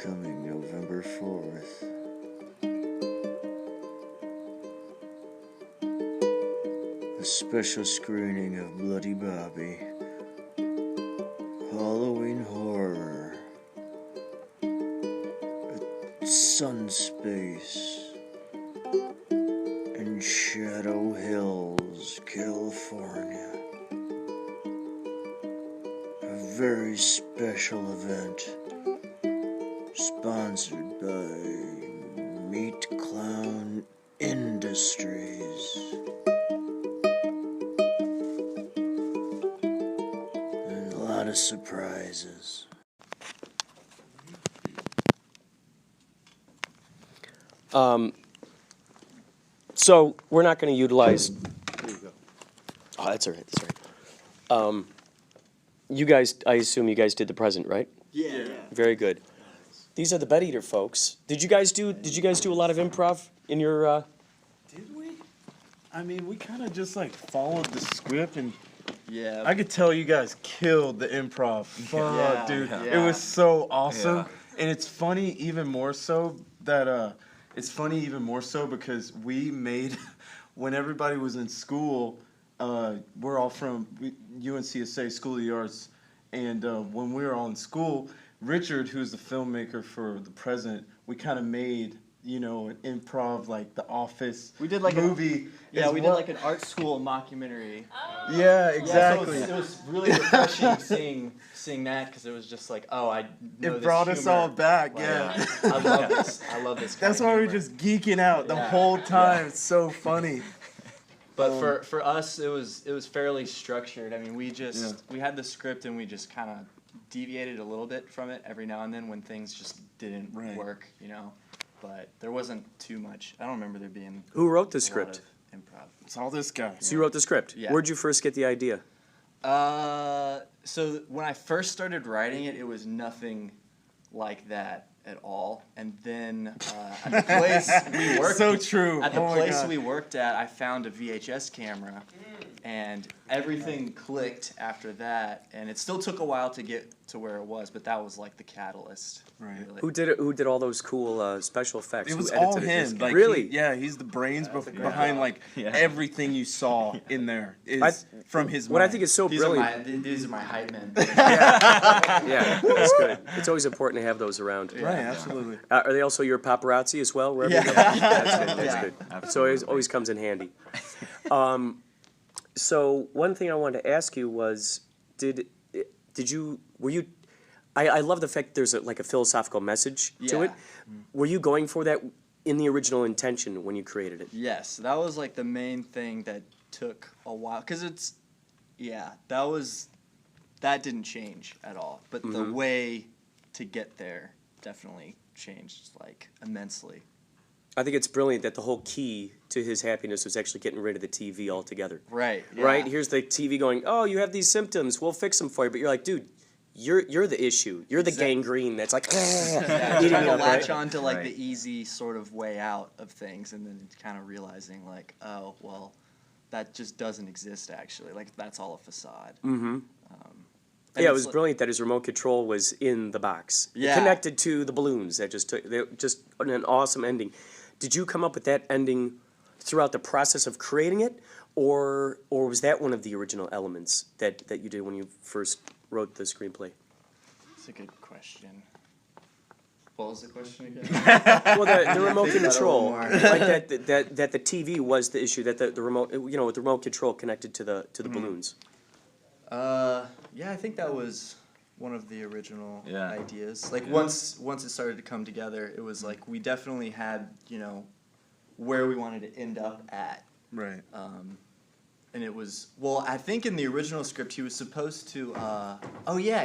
coming November 4th. A special screening of Bloody Bobby, Halloween Horror, at Sunspace in Shadow Hills, California. A very special event sponsored by Meat Clown Industries. And a lot of surprises. So we're not going to utilize. There you go. Oh, that's all right. That's all right. You guys, I assume you guys did the present, right? Yeah. Very good. These are the Bed Eater folks. Did you guys do a lot of improv in your? Did we? I mean, we kind of just like followed the script, and Yeah. I could tell you guys killed the improv. Fuck, dude, yeah. it was so awesome, Yeah. and it's funny even more so because we made when everybody was in school. We're all from UNCSA School of the Arts, and when we were all in school, Richard, who's the filmmaker for The Present, we kind of made, an improv, like The Office We did like movie. we did like an art school mockumentary. Yeah, Yeah, exactly. so it was really refreshing seeing that because it was just like, oh, I know It this brought us humor. all back, Like, yeah. I love this. I love this. That's kind why of we're humor. just geeking out the whole time. It's so funny. But for us, it was fairly structured. I mean, we Yeah. we had the script and we just kind of deviated a little bit from it every now and then when things just didn't Right. work, But there wasn't too much. I don't remember there being Who wrote the a lot script? of improv. It's all this guy. So you wrote the script. Yeah. Where'd you first get the idea? So when I first started writing it, it was nothing like that at all. And then at the place we worked So true. At the Oh my place God. we worked at, I found a VHS camera, and everything clicked after that. And it still took a while to get to where it was, but that was like the catalyst. Right. Really. Who did it? Who did all those cool special effects? It Who was all edited it? him. Like, Really? he's the brains behind job. like everything you saw in there is I- from his What I mind. think is so These are brilliant. these are my hype men. Yeah, that's good. It's always important to have those around. Right, absolutely. Are they also your paparazzi as well? Wherever Yeah. you go? That's good. That's Yeah. good. So it always comes in handy. So one thing I wanted to ask you was, were you? I love the fact there's a philosophical message to it. Yeah. Were you going for that in the original intention when you created it? Yes, that was like the main thing that took a while, because that didn't change at all, but the way to get there definitely changed like immensely. I think it's brilliant that the whole key to his happiness was actually getting rid of the TV altogether. Right. Yeah. Right? Here's the TV going, oh, you have these symptoms, we'll fix them for you. But you're like, dude, you're the issue. You're the gangrene that's like, Yeah, eating trying you to up, latch right? on to like the easy sort of way out of things, and then kind of realizing like, oh well, that just doesn't exist actually. Like that's all a facade. Mm-hmm. And Yeah, it it's was like- brilliant that his remote control was in the box. It Yeah. connected to the balloons. That just an awesome ending. Did you come up with that ending throughout the process of creating it, or was that one of the original elements that you did when you first wrote the screenplay? That's a good question. What was the question again? Well, the remote Think about it a control, little more. like that the TV was the issue, that the remote, with the remote control connected to the balloons. Yeah, I think that was one of the original Yeah. ideas. Like once it started to come together, it was like we definitely had, where we wanted to end up at. Right. And it was, I think in the original script he was supposed to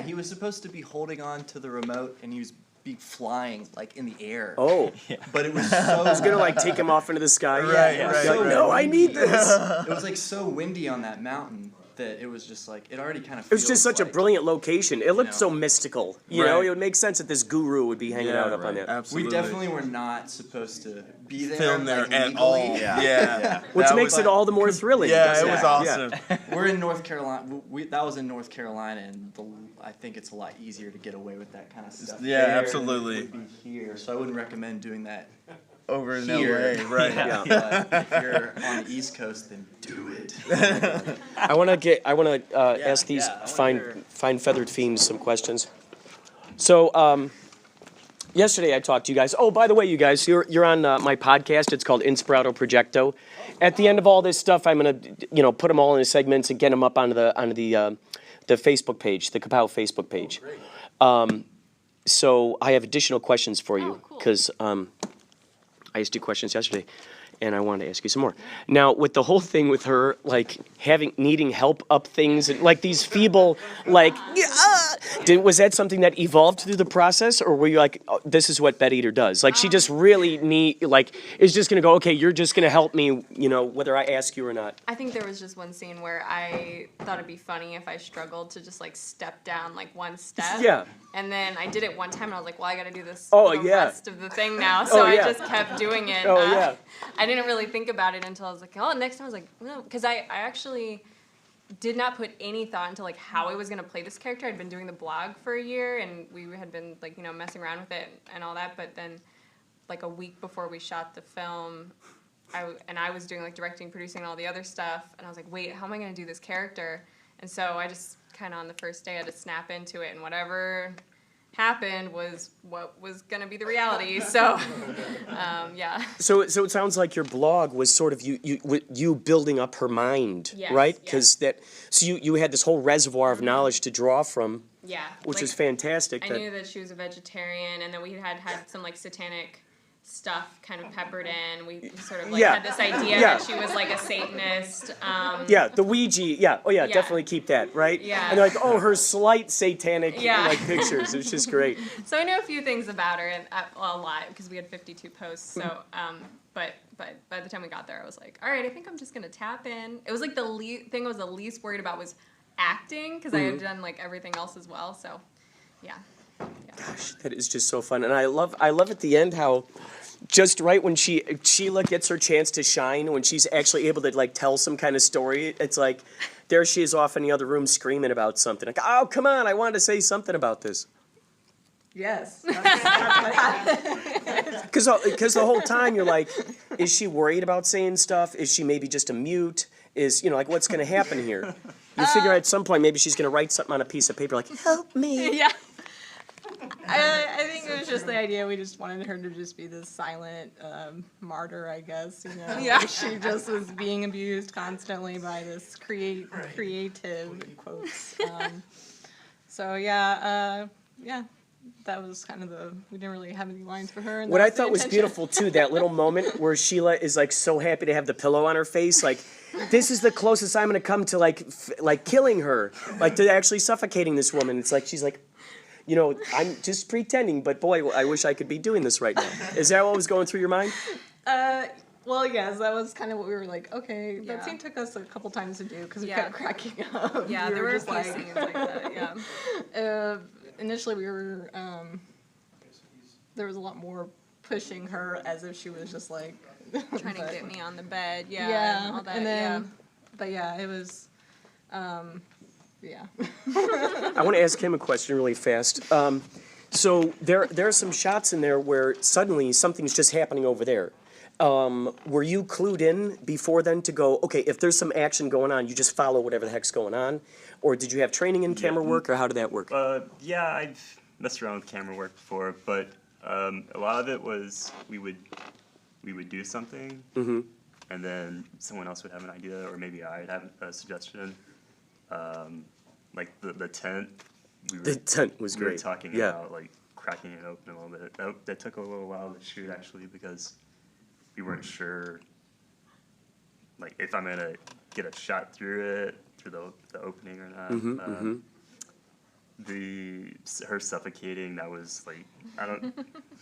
he was supposed to be holding on to the remote and he was be flying like in the air. Oh, But it was so I was gonna take him off into the sky. Right, You're right, like, right. no, I need this. It was like so windy on that mountain that it was just like it already kind of. It was just such a brilliant location. It looked know. so mystical. You know, Right. it would make sense that this guru would be hanging out up on that. Absolutely. We definitely were not supposed to be there. Film there like, at legally. all. Yeah. Which That makes was- it all the more thrilling. Yeah, doesn't it was Yeah. awesome. We're in North Carolina. That was in North Carolina, and I think it's a lot easier to get away with that kind of stuff. Yeah, there absolutely. than it would be here, so I wouldn't recommend doing that Over in here. LA, right? Yeah. But if you're on the East Coast, then do it. I want to ask these yeah, I wanna hear- fine feathered fiends some questions. So yesterday I talked to you guys. Oh, by the way, you guys, you're on my podcast. It's called Inspirado Projecto. At the end of all this stuff, I'm gonna put them all into segments and get them up onto the Facebook page, the KaPow Facebook page. So I have additional questions for you because I asked you questions yesterday, and I wanted to ask you some more. Now, with the whole thing with her, like needing help up things, and like these feeble, like, was that something that evolved through the process, or were you like, oh, this is what Bed Eater does? Like, she just really is just gonna go, okay, you're just gonna help me, whether I ask you or not. I think there was just one scene where I thought it'd be funny if I struggled to just like step down like one step. Yeah. And then I did it one time and I was like, well, I gotta do this Oh, for the yeah. rest of the thing now. So Oh, yeah. I just kept doing it. Oh, yeah. I didn't really think about it until I was like, oh, next time I was like, no, because I actually did not put any thought into like how I was gonna play this character. I'd been doing the blog for a year and we had been like, messing around with it and all that. But then like a week before we shot the film, I was doing like directing, producing, and all the other stuff. And I was like, wait, how am I gonna do this character? And so I just kind of on the first day had to snap into it, and whatever happened was what was gonna be the reality. So, yeah. So it sounds like your blog was sort of you building up her mind, Yes, right? yes. Because you had this whole reservoir of knowledge to draw from, Yeah. which like, is fantastic. I knew that she was a vegetarian, and then we had some like satanic stuff kind of peppered in. We sort of like Yeah. had this idea Yeah. that she was like a Satanist. Yeah, the Ouija. Yeah. Oh, yeah. Yeah. Definitely keep that, right? Yeah. And they're like, oh, her slight satanic Yeah. like pictures. It's just great. So I know a few things about her, and a lot because we had 52 posts. So, but by the time we got there, I was like, all right, I think I'm just gonna tap in. It was like the thing I was the least worried about was acting because I had done like everything else as well. So, yeah. Gosh, that is just so fun. And I love at the end how just right when Sheila gets her chance to shine, when she's actually able to like tell some kind of story, it's like there she is off in the other room screaming about something. Like, oh, come on, I wanted to say something about this. Yes. Because the whole time you're like, is she worried about saying stuff? Is she maybe just a mute? Is, like, what's going to happen here? You figure at some point maybe she's going to write something on a piece of paper like, help me. Yeah. I think it was just the idea. We just wanted her to just be this silent martyr, I guess. Yeah. She just was being abused constantly by this creative in quotes. So yeah, that was kind of we didn't really have any lines for her. And What that I the thought was intention. beautiful too, that little moment where Sheila is like so happy to have the pillow on her face, like this is the closest I'm gonna come to like killing her, like to actually suffocating this woman. It's like she's like, I'm just pretending, but boy, I wish I could be doing this right now. Is that what was going through your mind? Well, yes, that was kind of what we were like. Okay, Yeah. that scene took us a couple times to do because we Yeah. kept cracking up. Yeah, We there were a just few like, scenes like that. Yeah. Initially, we were there was a lot more pushing her as if she was just like Trying to get me on the bed. Yeah. yeah, And all that. and then but yeah, it was yeah. I want to ask him a question really fast. So there are some shots in there where suddenly something's just happening over there. Were you clued in before then to go, okay, if there's some action going on, you just follow whatever the heck's going on? Or did you have training in camera work, or how did that work? Yeah, I've messed around with camera work before, but a lot of it was we would do something, and then someone else would have an idea, or maybe I'd have a suggestion. Like the tent. The tent was We were great. talking Yeah. about like cracking it open a little bit. That took a little while to shoot actually because we weren't sure, like if I'm gonna get a shot through the opening or not. Her suffocating, that was like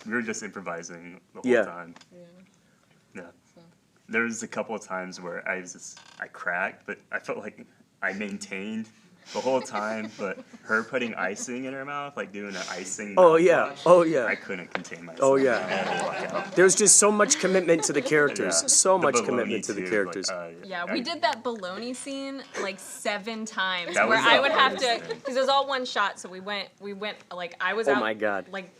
we were just improvising the whole Yeah. time. Yeah. There was a couple of times where I cracked, but I felt like I maintained the whole time, but her putting icing in her mouth, like doing an icing. Oh mouth yeah, wash, oh yeah. I couldn't contain myself. Oh I yeah. had to walk out. There's just so much commitment to the characters. Yeah. So The much baloney commitment to the too, characters. Yeah, we did that baloney scene like 7 times, That where was I the would have to, hardest thing. because it was all one shot. So we went like I was Oh out. my God. Like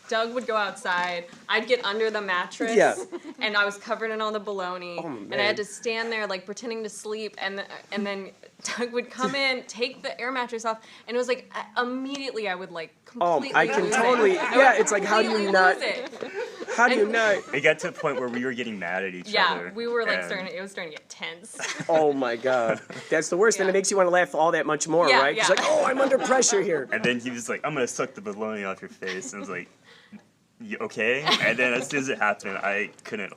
Doug would go outside. I'd get under the mattress. Yeah. And I was covered in all the baloney. Oh, and I man. had to stand there like pretending to sleep, and then Doug would come in, take the air mattress off, and it was like immediately I would like completely I can lose totally- it. I yeah, would it's like, how do you completely not- lose it. How do you And- not? It got to a point where we were getting mad at each other. Yeah, we were like and it was starting to get tense. Oh my God. That's the worst. Then Yeah. it makes you want to laugh all that much more, Yeah, right? It's yeah. like, oh, I'm under pressure here. And then he was like, I'm gonna suck the baloney off your face. And I was like, you okay? And then as soon as it happened, I couldn't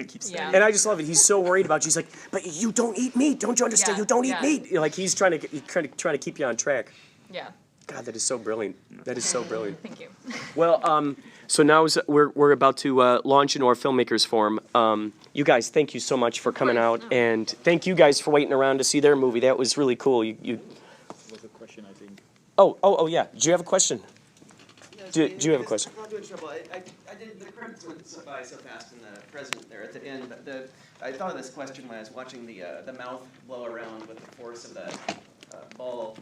keep standing. And I just love it. He's so worried about you. He's like, but you don't eat meat. Don't you understand? Yeah, You don't eat yeah. meat. Like he's trying to keep you on track. Yeah, God, that is so brilliant. That is so brilliant. thank you. Well, so now we're about to launch into our filmmakers forum. You guys, thank you so much for coming out, and thank you guys for waiting around to see their movie. That was really cool. You Was a question, I think. Oh yeah. Do you have a question? Do you have a question? Not doing trouble. I did, the credits went by so fast in the present there at the end, but I thought of this question when I was watching the mouth blow around with the force of the ball.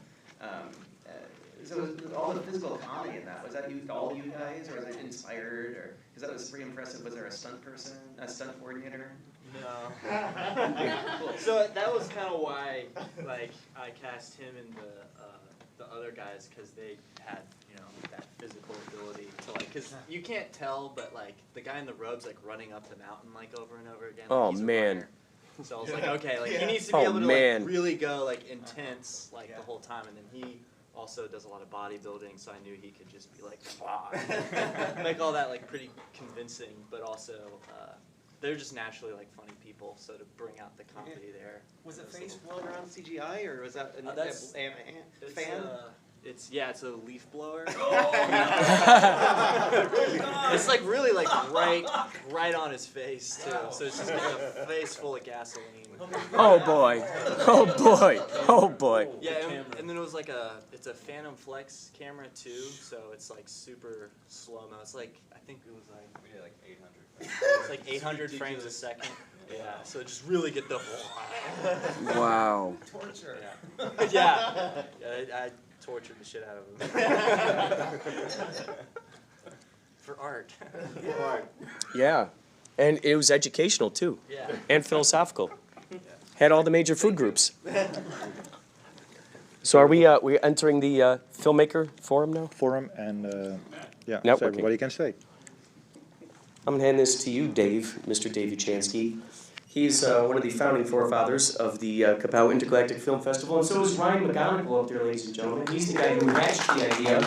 So was all the physical comedy in that, was that all you guys, or was it inspired, or, because that was pretty impressive. Was there a stunt person, a stunt coordinator? No. So that was kind of why, like, I cast him and the other guys, because they had, you know, that physical ability to, like, because you can't tell, but like the guy in the robes like running up the mountain like over and over again. Like, Oh, he's a man. runner. So I was like, okay, like he needs to be Oh, able to man. like really go like intense like the whole time, and then he also does a lot of bodybuilding, so I knew he could just be like, make all that like pretty convincing, but also they're just naturally like funny people, so to bring out the comedy there. Was it face blowing around CGI, or was that That's- a fan? It's a leaf blower. It's like really like right on his face too. So it's just like a face full of gasoline. Oh boy. Oh boy. Oh boy. Yeah, and then it was like it's a Phantom Flex camera too, so it's like super slow mo. It's like I think it was like 800. It's like 800 frames a second. Yeah, so just really get the. Wow. Torture. Yeah, I tortured the shit out of him. For art. Yeah. And it was educational too. Yeah. And philosophical. Had all the major food groups. So are we're entering the filmmaker forum now? Forum and yeah, Networking. so everybody can say. I'm gonna hand this to you, Dave, Mr. Dave Uchansky. He's one of the founding forefathers of the KaPow Intergalactic Film Festival, and so is Ryan McGonigal up there, ladies and gentlemen. He's the guy who hatched the idea.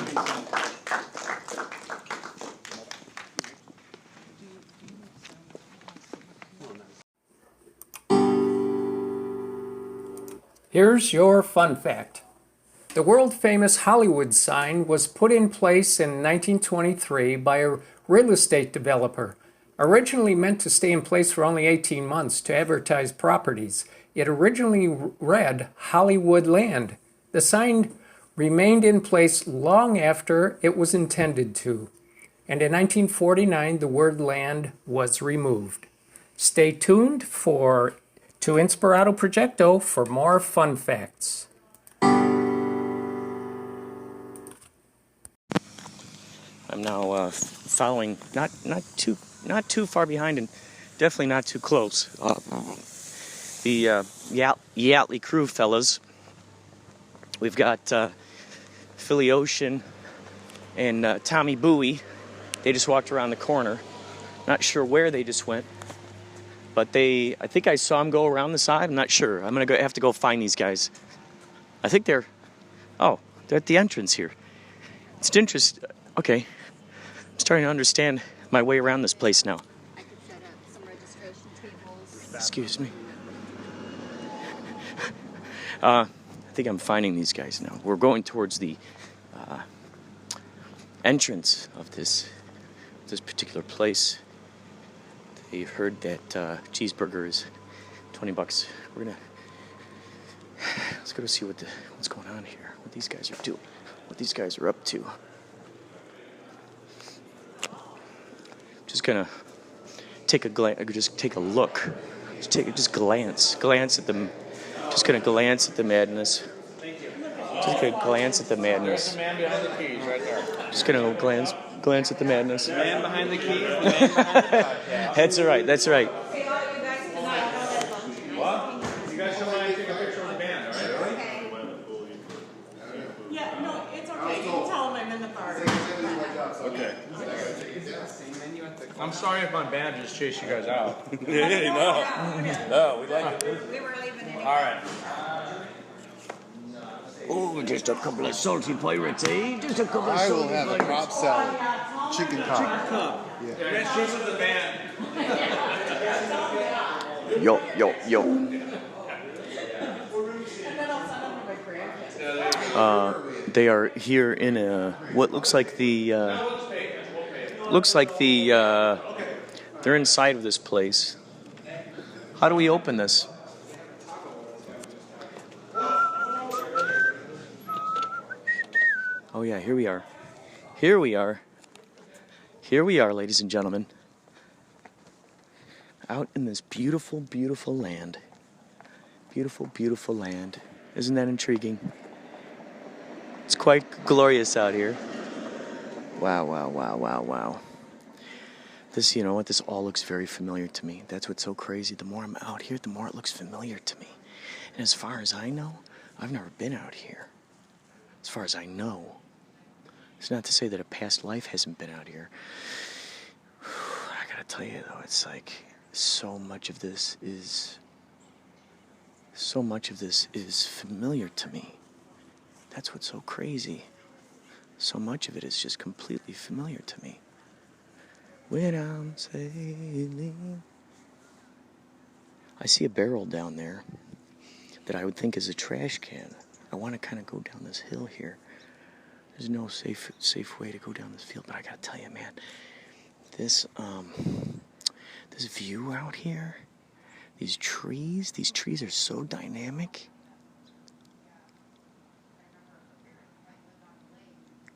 Here's your fun fact. The world-famous Hollywood sign was put in place in 1923 by a real estate developer. Originally meant to stay in place for only 18 months to advertise properties. It originally read Hollywood Land. The sign remained in place long after it was intended to. And in 1949, the word land was removed. Stay tuned to Inspirado Projecto for more fun facts. I'm now following, not too far behind, and definitely not too close. The Yachtley Crew fellas. We've got Philly Ocean and Tommy Bowie. They just walked around the corner. Not sure where they just went, but I think I saw them go around the side. I'm not sure. I'm gonna have to go find these guys. I think they're at the entrance here. It's interesting. Okay, I'm starting to understand my way around this place now. I could set up some registration tables. Excuse me. I think I'm finding these guys now. We're going towards the entrance of this particular place. They heard that cheeseburger is $20. We're gonna go see what's going on here. What these guys are doing. What these guys are up to. Just gonna take a look. Just glance at them. Just gonna glance at the madness. Just gonna glance at the madness. The man behind the keys, right there. Just gonna glance at the madness. The man behind the keys. The man behind the podcast. That's right. That's right. What? You guys don't mind taking a picture of the band, all right? Yeah, no, it's okay. You can tell them I'm in the bar. Okay. I'm sorry if my band just chased you guys out. No, we like it. We were leaving anyway. All right. Oh, just a couple of salty pirates, eh? Just a couple of I will salty have a pirates. Cobb salad. Chicken Cobb. Best piece of the band. Yo. They are here in what looks like they're inside of this place. How do we open this? Oh yeah, here we are. Here we are, ladies and gentlemen. Out in this beautiful, beautiful land. Beautiful, beautiful land. Isn't that intriguing? It's quite glorious out here. Wow. This, you know what, this all looks very familiar to me. That's what's so crazy. The more I'm out here, the more it looks familiar to me. And as far as I know, I've never been out here. As far as I know. It's not to say that a past life hasn't been out here. I gotta tell you though, it's like so much of this is familiar to me. That's what's so crazy. So much of it is just completely familiar to me. When I'm sailing, I see a barrel down there that I would think is a trash can. I want to kind of go down this hill here. There's no safe way to go down this field, but I gotta tell you, man, this view out here, these trees are so dynamic.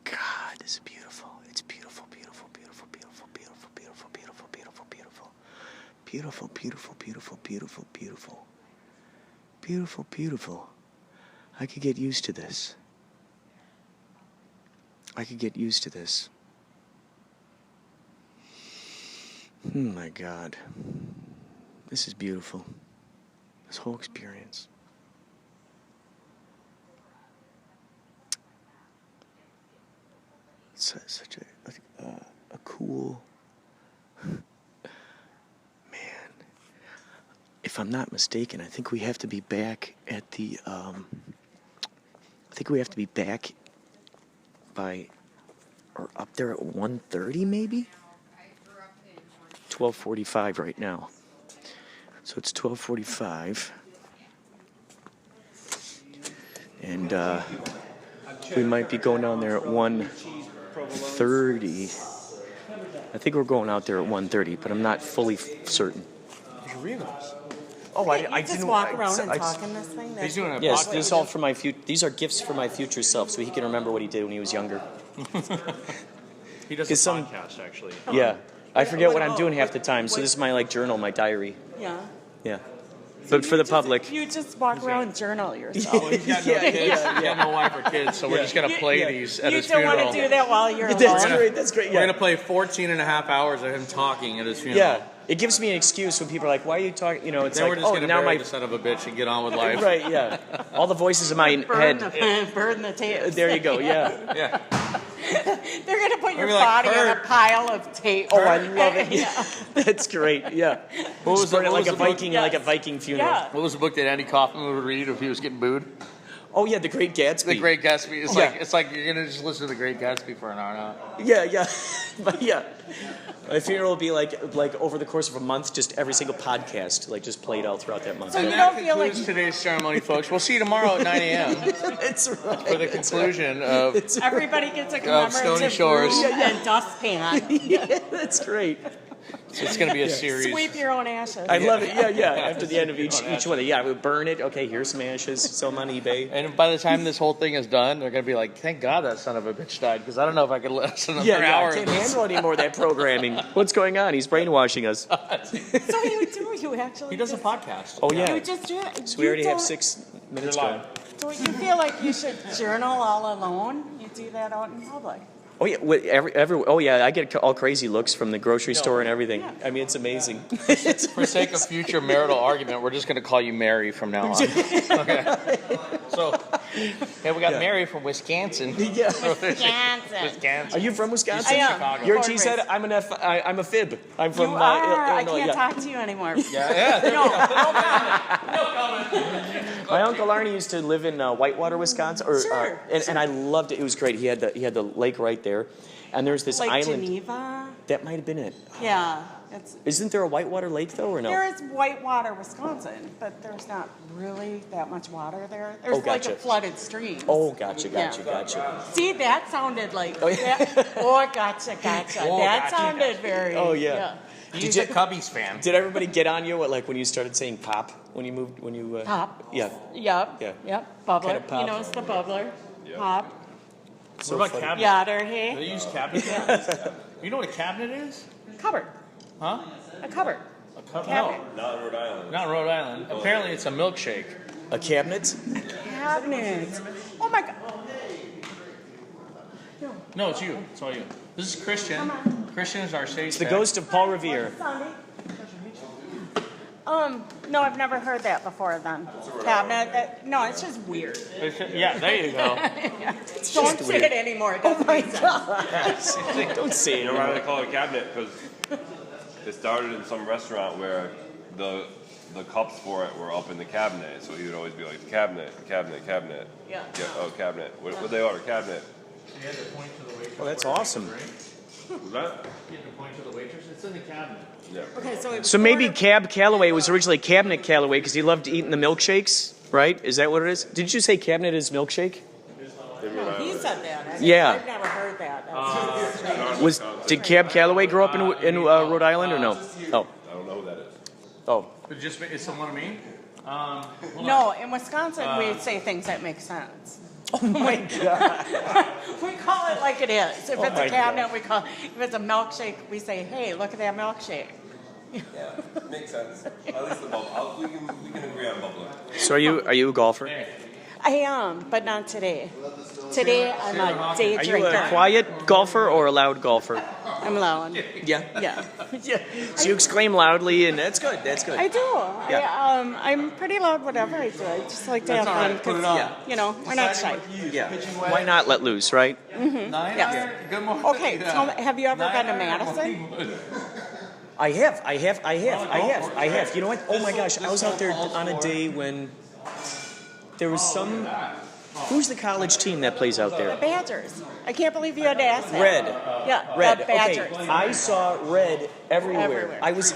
God, this is beautiful. It's beautiful, beautiful, beautiful, beautiful, beautiful, beautiful, beautiful, beautiful, beautiful. Beautiful, beautiful, beautiful, beautiful, beautiful. Beautiful, beautiful. I could get used to this. Oh my God. This is beautiful. This whole experience. It's such a cool... Man. If I'm not mistaken, I think we have to be back at the... or up there at 1:30 maybe? 12:45 right now. So it's 12:45. And we might be going down there at 1:30. I think we're going out there at 1:30, but I'm not fully certain. Oh, I didn't just walk around and talk in this thing. He's doing a Yes, podcast. this is all for my these are gifts for my future self, so he can remember what he did when he was younger. He does a podcast, actually. Yeah, I forget what I'm doing half the time, so this is my journal, my diary. Yeah. Yeah, but for the public. You just walk around and journal yourself. He's got no kids. He's got no wife or kids, so we're just gonna play these at his funeral. You don't want to do that while you're alone. That's great. We're gonna play 14 and a half hours of him talking at his funeral. Yeah, it gives me an excuse when people are like, "Why are you talking?" You know, it's Then like, we're just "Oh, gonna now bury my the son of a bitch and get on with life." right." Yeah, all the voices in my head. Burn the tapes. There you go. Yeah. Yeah. They're going to put your We're like, body on a pile of tape. Oh, I love it. Yeah. That's great. Yeah. What was Burn it like a the book? Viking, like a Viking funeral. Yeah. What was the book that Andy Kaufman would read if he was getting booed? Oh yeah, The Great Gatsby. The Great Gatsby. It's Yeah. it's like you're gonna just listen to The Great Gatsby for an hour now. Yeah. But yeah, my funeral will be like over the course of a month, just every single podcast, just played out throughout that month. So you And don't that feel like concludes today's ceremony, folks. We'll see you tomorrow at 9 a.m. That's right. for the conclusion of everybody gets a Stony commemorative Shores. broom and dustpan. Yeah, that's great. So it's gonna be a series. Sweep your own ashes. I love it. Yeah. After the end of each one, yeah, we burn it. Okay, here's some ashes. Sell them on eBay. And by the time this whole thing is done, they're gonna be like, "Thank God that son of a bitch died," because I don't know if I could listen another hour. I can't handle any more of that programming. What's going on? He's brainwashing us. So you actually. He does a podcast. Oh yeah. You just do it. So we already have 6 minutes going. So you feel like you should journal all alone? You do that out in public. Oh yeah, oh yeah, I get all crazy looks from the grocery store and everything. I mean, it's amazing. For sake of future marital argument, we're just going to call you Mary from now on. Okay. So, we got Mary from Wisconsin. Yeah. Wisconsin. Are you from Wisconsin? I am. Chicago. You're G-said, I'm a fib. I'm from You are. I Illinois. can't talk to you anymore. Yeah. My Uncle Arnie used to live in Whitewater, Wisconsin, Sure. and I loved it. It was great. He had the lake right there, and there's this Like island. Geneva. That might have been it. Yeah. Isn't there a Whitewater Lake though, or no? There is Whitewater, Wisconsin, but there's not really that much water there. There's like gotcha. a flooded stream. Oh, gotcha. See, that sounded like. Oh, yeah. Gotcha. Oh, That gotcha. sounded very. Oh, yeah. He's a Cubbies fan. Did everybody get on you when you started saying pop when you moved Pop. Yeah. Yep. Yeah. Yep. Bubbler. Kind of pop. You know, it's the bubbler. Pop. So what about funny. cabinet? Yachter, Do hey. they use cabinet? You know what a cabinet is? Cupboard. Huh? A cupboard. A cabinet? Cabinet. No, not in Rhode Island. Not in Rhode Island. Apparently, it's a milkshake. A cabinet? Cabinet. Oh my God. No, it's you. It's all you. This is Christian. Christian is our sage. It's the ghost of Paul Revere. No, I've never heard that before then. Cabinet. No, it's just weird. Yeah, there you go. Don't say it anymore. It doesn't make sense. Don't say it. You know why they call it a cabinet? Because it started in some restaurant where the cups for it were up in the cabinet, so you would always be like, cabinet. Yeah. Oh, cabinet. What they order? Cabinet. You had to point to the waitress. Well, that's awesome. Was that? You had to point to the waitress. It's in the cabinet. Yeah. Okay, So maybe Cab Calloway was originally Cabinet Calloway because he loved eating the milkshakes, right? Is that what it is? Did you say cabinet is milkshake? He said that. Yeah. I've never heard that. Did Cab Calloway grow up in Rhode Island or no? Oh. I don't know who that is. Oh. It's someone of me? No, in Wisconsin, we say things that make sense. Oh my God. We call it like it is. If it's my a cabinet, we call it. If it's a milkshake, we say, hey, look at that milkshake. Yeah, makes sense. At least the bubble. We can agree on bubbler. So are you a golfer? I am, but not today. Today, I'm a day Are you drinker. a quiet golfer or a loud golfer? I'm loud. Yeah. Yeah. So you exclaim loudly, and that's good. That's good. I do. Yeah. I'm pretty loud whatever I do. I just like to have fun. Put it 'cause, on. You know, we're not shy. Yeah. Why not let loose, right? Mm-hmm. Yes. Okay, tell me, have you ever been to Madison? I have. You know what? Oh my gosh, I was out there on a day when there was some. Who's the college team that plays out The there? Badgers. I can't believe you had to ask that. Red. Yeah, Red. the Badgers. Okay, I saw red everywhere. Everywhere. I was.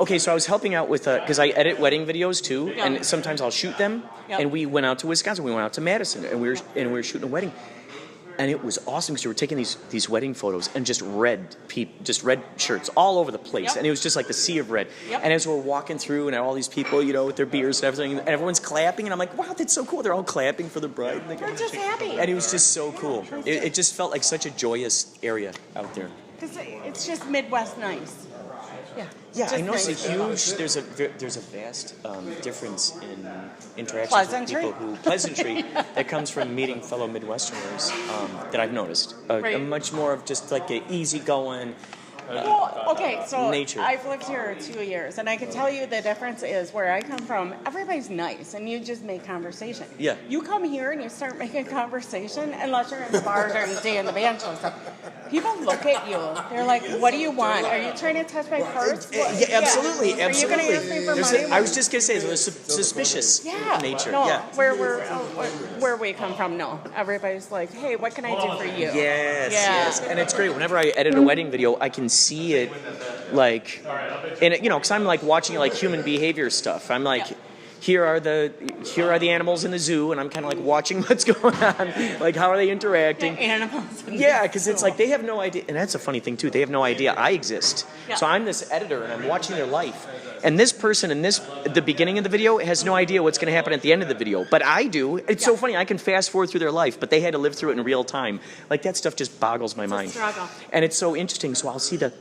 Okay, so I was helping out with because I edit wedding videos too, Yeah. and sometimes I'll shoot them. Yep. And we went out to Wisconsin. We went out to Madison, and we were shooting a wedding. And it was awesome because we were taking these wedding photos and just red shirts all over the place. Yep. And it was just like the sea of red. Yep. And as we're walking through and all these people, you know, with their beers and everything, and everyone's clapping, and I'm like, wow, that's so cool. They're all clapping for the bride. We're just happy. And it was just so cool. It just felt like such a joyous area out there. Because it's just Midwest nice. Yeah. Yeah, just I noticed nice. there's a vast difference in interactions Pleasantry. with people pleasantry that comes from meeting fellow Midwesterners that I've noticed. A Right. much more of just like a easygoing Well, okay, so nature. I've lived here 2 years, and I can tell you the difference is where I come from, everybody's nice, and you just make conversation. Yeah. You come here and you start making conversation, unless you're in the bar during the day in the band show and stuff. People look at you. They're like, what do you want? Are you trying to touch my purse? What- Yeah, absolutely, Are you going to ask me for money? I was just gonna say there's a suspicious nature. No, Yeah. where we come from, no. Everybody's like, hey, what can I do for you? Yes. And it's great. Whenever I edit a wedding video, I can see it, like, and you know, because I'm like watching like human behavior stuff. I'm like, here are the animals in the zoo, and I'm kind of like watching what's going on, like how are they interacting? Animals. Yeah, because it's like they have no idea, and that's a funny thing too. They have no idea I exist. Yeah. So I'm this editor, and I'm watching their life. And this person in the beginning of the video has no idea what's going to happen at the end of the video, but I do. It's so funny. I can fast forward through their life, but they had to live through it in real time. Like that stuff just boggles my mind. struggle. And it's so interesting. So I'll see the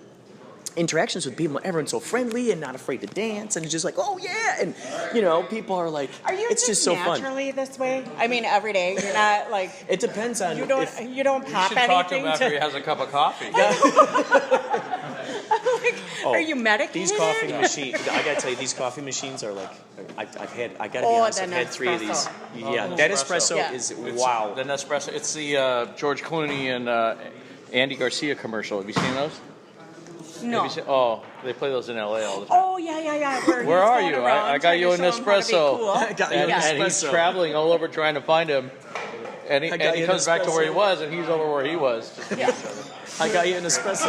interactions with people. Everyone's so friendly and not afraid to dance, and it's just like, oh yeah, and you know, people are like, Are you it's just so fun. naturally this way? I mean, every day. You're not like. It depends on You don't. if- You don't You pop should talk to anything him after he has a cup of coffee. Oh, Are you medicated? These coffee machines, I gotta tell you, these coffee machines are like, I gotta be Oh, honest, the I've had 3 of these. Nespresso. Yeah, that espresso Yeah. is, It's wow. The Nespresso. It's the George Clooney and Andy Garcia commercial. Have you seen those? No. Oh, they play those in LA all the time. Oh yeah. Where are you? I got you an espresso. I got you an And he's espresso. traveling all over trying to find him. And I got he you an comes back to where he espresso. was, and he's over where he was. I got you an espresso.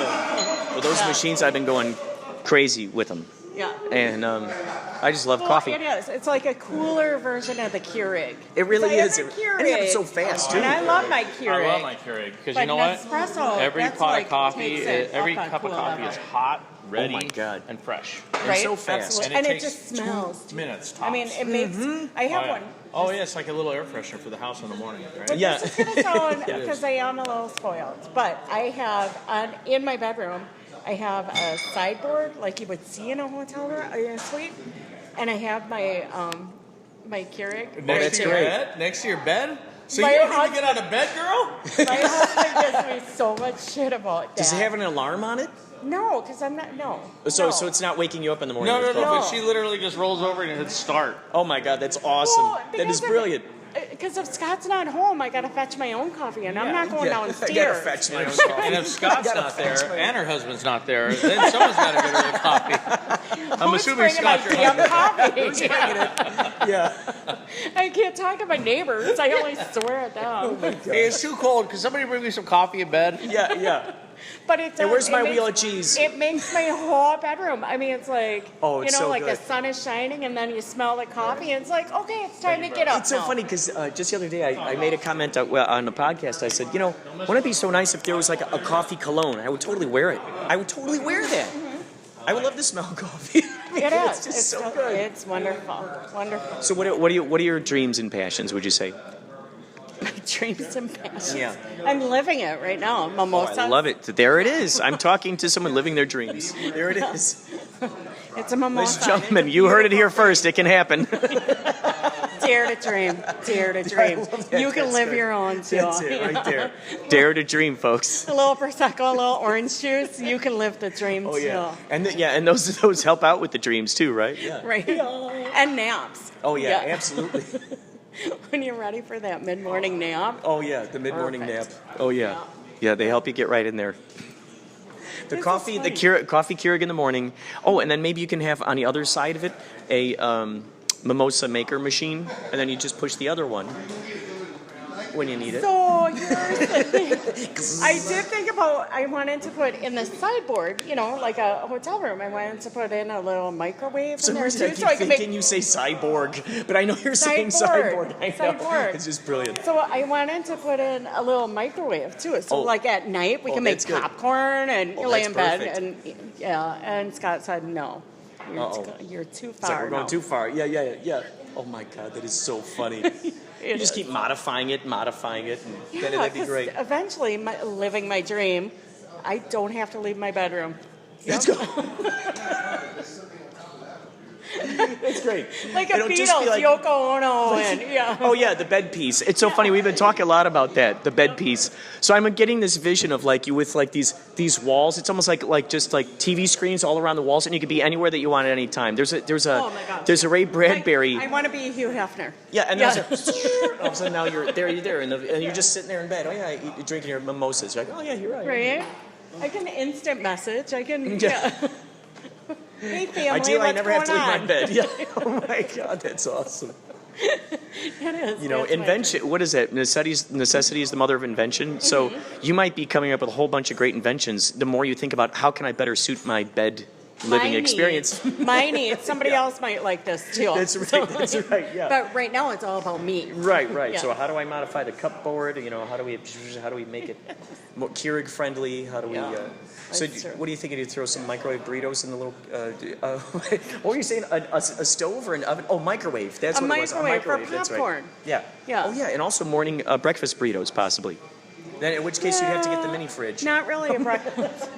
Well, those machines, I've been going crazy with them. Yeah. And I just love Well, coffee. It is. It's like a cooler version of the Keurig. It really It's is. like a And they have it Keurig. so fast, too. And I love my Keurig. I love my Keurig because But you know what? Nespresso, Every that's pot like of coffee, takes it every up a cup of cool coffee level. is hot, ready, Oh my God. and fresh. Right? so fast. Absolutely. And it just smells. 2 minutes. I mean, it makes. I have one. Oh yeah, it's like a little air freshener for the house in the morning, right? Yeah. This is gonna sound Yeah. because I am a little spoiled, but I have in my bedroom, I have a sideboard like you would see in a hotel room, suite, and I have my my Keurig. Next to your great. bed? Next to your bed? So My you don't need to husband- get out of bed, girl? My husband gives me so much shit about that. Does it have an alarm on it? No, because I'm not. No. So no. so it's not waking you up in the morning? No, with but coffee? she literally just rolls over and hits start. Oh my God, that's awesome. Well, That is because brilliant. Because if Scott's not home, I gotta fetch my own coffee, and I'm not going I downstairs. gotta fetch my own coffee. And if Scott's I gotta not fetch there my- and her husband's not there, then someone's got to get her the coffee. I'm Who's assuming bringing my Scott's your damn husband. coffee? Yeah. I can't talk to my neighbors. I only swear at them. Hey, it's too cold. Can somebody bring me some coffee in bed? Yeah. But it does. Hey, where's it my makes- wheel of cheese? It makes my whole bedroom. I mean, it's like Oh, it's so like good. the sun is shining, and then you smell the coffee, and it's like, okay, it's time to get up. It's so now. funny because just the other day I made a comment on the podcast. I said, you know, wouldn't it be so nice if there was like a coffee cologne? I would totally wear it. I would totally wear that. I would love to smell coffee. It is. It's just so good. It's wonderful. Wonderful. So what are your dreams and passions? Would you say? My dreams and passions. Yeah. I'm living it right now. Mimosa. I love it. There it is. I'm talking to someone living their dreams. There it is. It's a Ladies mimosa. and gentlemen, you heard it here first. It can happen. Dare to dream. Dare to dream. love that. You can That's live good. your own too. That's it right there. Dare to dream, folks. A little prosecco, a little orange juice. You can live the dream Oh too. yeah, and those help out with the dreams too, right? Yeah. Right. And naps. Oh yeah, absolutely. When you're ready for that mid-morning nap. Oh yeah, the mid-morning nap. Perfect. Oh yeah, yeah. They help you get right in there. The coffee, coffee Keurig in the morning. Oh, and then maybe you can have on the other side of it a mimosa maker machine, and then you just push the other one when you need it. So here's the thing. I did think about, I wanted to put in the sideboard, like a hotel room, I wanted to put in a little microwave For some in there reason, I too, keep so I can thinking make you say cyborg, but I know you're saying Sideboard. cyborg. I know. Sideboard. It's just brilliant. So I wanted to put in a little microwave too. So Oh. like at night we Oh, can make that's good. popcorn and Oh, lay that's in bed perfect. and Scott said no. Uh-oh. You're too It's like far. we're going now. too far. Yeah. Oh my God, that is so funny. You just keep modifying it, and then that'd be 'cause great. Eventually, living my dream, I don't have to leave my bedroom. Let's go. That's great. Like a It'll Beatles, just be like- Yoko Ono, and yeah. Oh yeah, the bed piece. It's so funny. We've been talking a lot about that, the bed piece. So I'm getting this vision of like you with like these walls. It's almost like just like TV screens all around the walls, and you could be anywhere that you want at any time. There's a Oh my God. there's a Ray Bradbury. I want to be Hugh Hefner. Yeah, and there's all of a sudden now you're there, and you're just sitting there in bed. Oh yeah, you're drinking your mimosas. You're like, oh yeah, you're right. Right? I can instant message. I can. Yeah. Hey family, Ideally, I what's never have to going leave my on? bed. Yeah. Oh my God, that's awesome. It is. You know, that's my invention. What is that? Necessity is the mother of invention. So you might be coming up with a whole bunch of great inventions. The more you think about how can I better suit my bed living my experience. Needs, my needs. Somebody else might like this too. That's right. That's right. Yeah. But right now it's all about me. Right. Yeah. So how do I modify the cup board? You know, how do we make it more Keurig friendly? How do we? So That's true. what do you think? Do you throw some microwave burritos in the little? What were you saying? A stove or an oven? Oh, microwave. That's A what it was. microwave for That's right. popcorn. Yeah. Yeah. Oh yeah, and also morning breakfast burritos possibly. Then in which case you'd have to get the mini fridge. Not really a breakfast.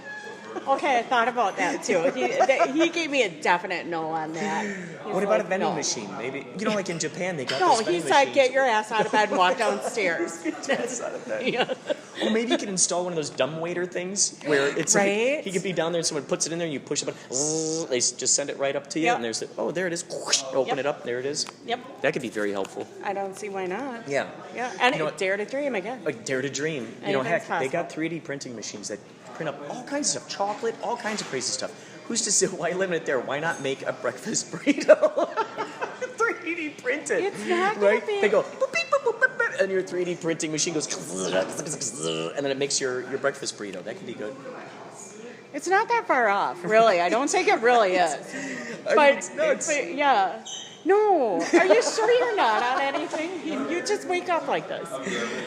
Okay, I thought about that too. He gave me a definite no on that. He's What about a like, vending no. machine? Maybe like in Japan they got No, those he vending said machines. get your ass out of bed and walk downstairs. Yeah. Or maybe you can install one of those dumbwaiter things where it's Right? like he could be down there and someone puts it in there and you push it, they just send it right up to you Yep. and there's there it is. Open it up, there it is. Yep. That could be very helpful. I don't see why not. Yeah. Yeah, and You know what? dare to dream again. Like dare to dream. You know, Anything's heck, they possible. got 3D printing machines that print up all kinds of stuff, chocolate, all kinds of crazy stuff. Who's to say why limit it there? Why not make a breakfast burrito? 3D printed. It's not gonna right? be- They go boop, beep, boop, boop, boop, boop, and your 3D printing machine goes and then it makes your breakfast burrito. That can be good. It's not that far off, really. I don't think it really is. But, it's nuts. but yeah. No. Are you sure you're not on anything? You just wake up like this.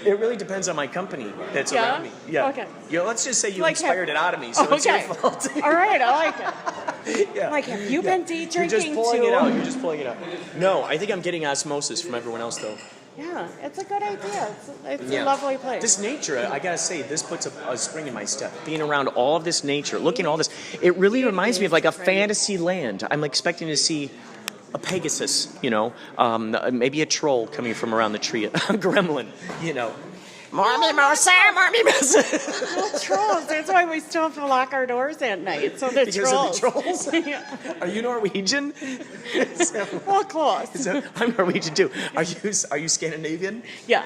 It really depends on my company that's Yeah? around me. Yeah. Okay. Yeah, let's just say you Like, inspired it out of me, so it's your fault. All right, I like it. Yeah. Like, have you been day You're just drinking pulling too? it out. You're just pulling it out. No, I think I'm getting osmosis from everyone else, though. Yeah, it's a good idea. It's a lovely place. This nature, I gotta say, this puts a spring in my step. Being around all of this nature, looking at all this, it really reminds me of like a fantasy land. I'm expecting to see a Pegasus, you know, maybe a troll coming from around the tree, a gremlin, you know. Marmy Mouse, Marmy Mouse. Well, trolls. That's why we still have to lock our doors at night. So the Because trolls. of the trolls? Yeah. Are you Norwegian? Well, close. So, I'm Norwegian too. Are you Scandinavian? Yeah.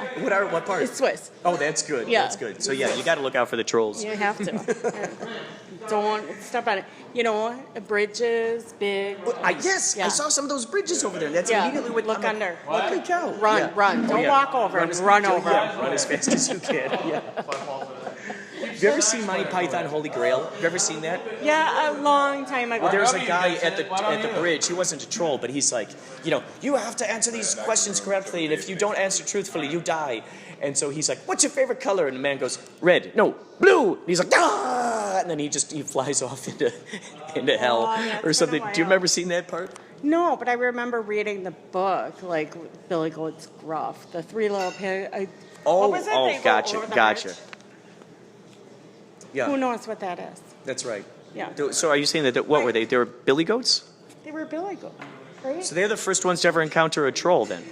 What part? It's Swiss. Oh, that's good. Yeah. That's good. So yeah, you got to look out for the trolls. You have to. Don't step on it. You know, bridges, big. Yes, I saw some of those bridges over there. That's Yeah. immediately what Look I'm like, under. Holy cow. Run, Yeah. run. Don't walk over Run and as- run over. Yeah, run as fast as you can. Yeah. Have you ever seen Monty Python Holy Grail? Have you ever seen that? Yeah, a long time ago. Well, there's a guy at the bridge. He wasn't a troll, but he's like, you know, you have to answer these questions correctly, and if you don't answer truthfully, you die. And so he's like, what's your favorite color? And the man goes, red. No, blue. And he's like, ah! And then he flies off into hell that's or something. been a Do you while. remember seeing that part? No, but I remember reading the book, like Billy Goat's Gruff, the Three Little Pigs. What was it? They go gotcha, over the gotcha. bridge? Yeah, Who knows what that is? that's right. Yeah. So are you saying that, what were they? They were billy goats? They were Billy Goat, right? So they're the first ones to ever encounter a troll then,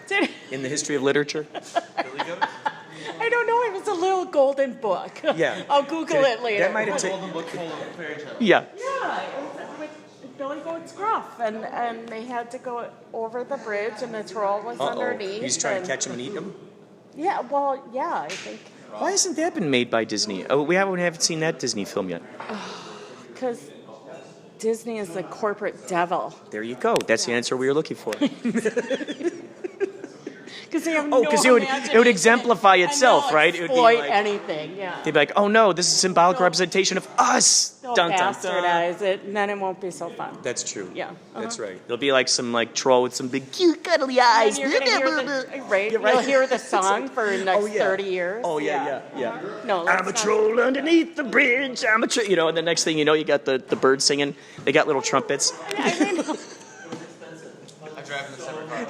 Did- in the history of literature? I don't know. It was a little golden book. Yeah. I'll Google it later. That might have taken... Golden book full of fairy tales. Yeah. Yeah, it was with Billy Goat's Gruff, and they had to go over the bridge, and the troll was underneath. He's trying to and- catch him and eat him? Yeah, well, yeah, I think. Why hasn't that been made by Disney? Oh, we haven't seen that Disney film yet. Because Disney is the corporate devil. There you go. That's the answer we were looking for. Because they have Oh, no because it would imagination exemplify and itself, they'll right? It would be exploit like- anything, yeah. They'd be like, oh no, this is a symbolic representation of us. They'll Dun, dun, dun. bastardize it, and then it won't be so fun. That's true. Yeah. That's right. There'll be like some like troll with some big cute cuddly eyes. And you're gonna hear the, right? Yeah, right. You'll hear the song for the next Oh, yeah. 30 years. Oh yeah. No, I'm a troll underneath the bridge. I'm a troll. You know, and the next thing you know, you got the birds singing. They got little trumpets. I drive in a separate car.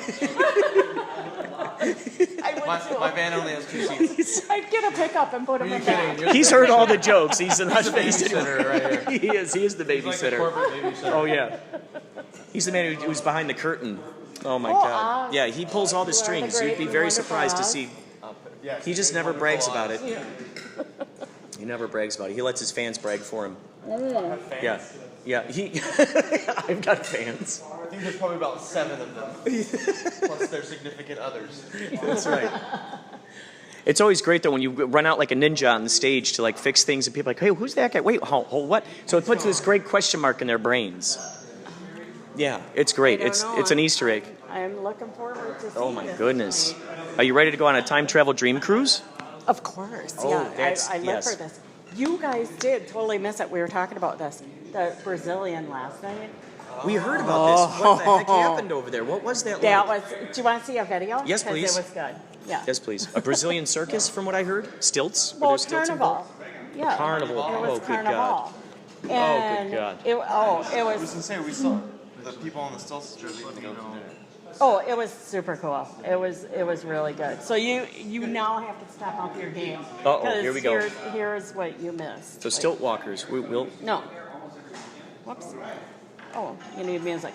My van only has 2 seats. I'd get a pickup and put him in back. He's heard all the jokes. He's an babysitter right here. He is. He is the babysitter. corporate babysitter. Oh yeah. He's the man who's behind the curtain. Oh my Oh, God. Oz. Yeah, he pulls all the strings. great You'd be and very wonderful surprised to Oz. see. He just never brags about it. He never brags about it. He lets his fans brag for him. Yeah. Yeah. I've got fans. I think there's probably about 7 of them, plus their significant others. That's right. It's always great though when you run out like a ninja on the stage to like fix things and people are like, hey, who's that guy? Wait, hold what? So it puts this great question mark in their brains. Yeah, it's great. I don't know. It's an Easter egg. I'm looking forward to seeing Oh my it. goodness. Are you ready to go on a time travel dream cruise? Of course, Oh, yeah. that's- I live yes. for this. You guys did totally miss it. We were talking about this. The Brazilian last night. We heard about this. What the heck happened over there? What was that That like? was. Do you want to see a video? Yes, 'Cause please. It was good. Yeah. Yes, please. A Brazilian circus, from what I heard? Stilts? Were Well, there stilts carnival. involved? Yeah. Carnival. It Oh, was good carnival. God. And good God. It was I was gonna say we saw the people on the stilts strip. Oh, it was super cool. It was really good. So you now have to step up your game. Uh-oh, 'Cause here we go. Here's what you missed. So stilt walkers. We'll. No. Whoops. Oh, you need music.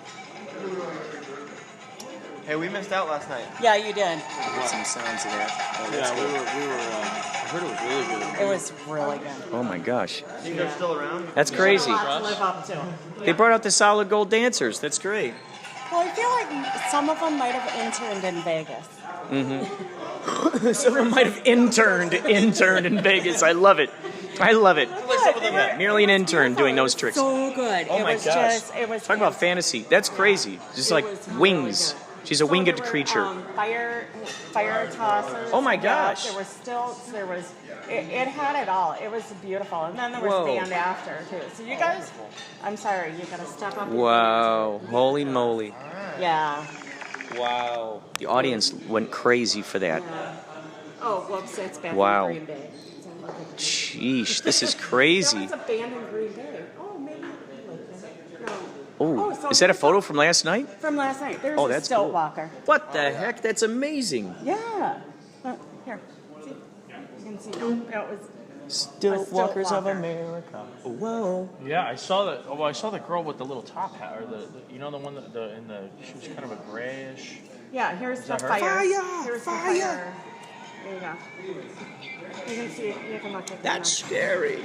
Hey, we missed out last night. Yeah, you did. Get some sounds of that. Oh, that's Yeah, good. we were. I heard it was really good. It was really good. Oh my gosh. Think they're still around? That's crazy. There's a lot to live up to. They brought out the solid gold dancers. That's great. Well, I feel like some of them might have interned in Vegas. Mm-hmm. Someone might have interned in Vegas. I love it. I love it. Yeah, merely an intern doing those tricks. So good. Oh it my was gosh. Just, it was Talk about fantasy. That's crazy. Just like wings. She's a winged creature. Fire tosses. Oh my yeah, gosh. there was stilts. There was. It had it all. It was beautiful. And then there was Whoa. band after too. So you guys, I'm sorry, you gotta step up. Wow. Holy moly. Yeah. Wow. The audience went crazy for that. Oh, whoops, that's back Wow. in Green Bay. Sheesh, this is crazy. There was a band in Green Bay. Oh, maybe. No. Oh, so is that a photo from last night? From last night. There's Oh, a that's stilt cool. walker. What the heck? That's amazing. Yeah. Here. See? You can see. That was. Stilt Walkers of America. Whoa. Yeah, I saw the. Oh, I saw the girl with the little top hat, or the you know the one that she was kind of a grayish. Yeah, here's Is the that her? fire. Here's the fire. There you go. You can see. You can look at That's scary.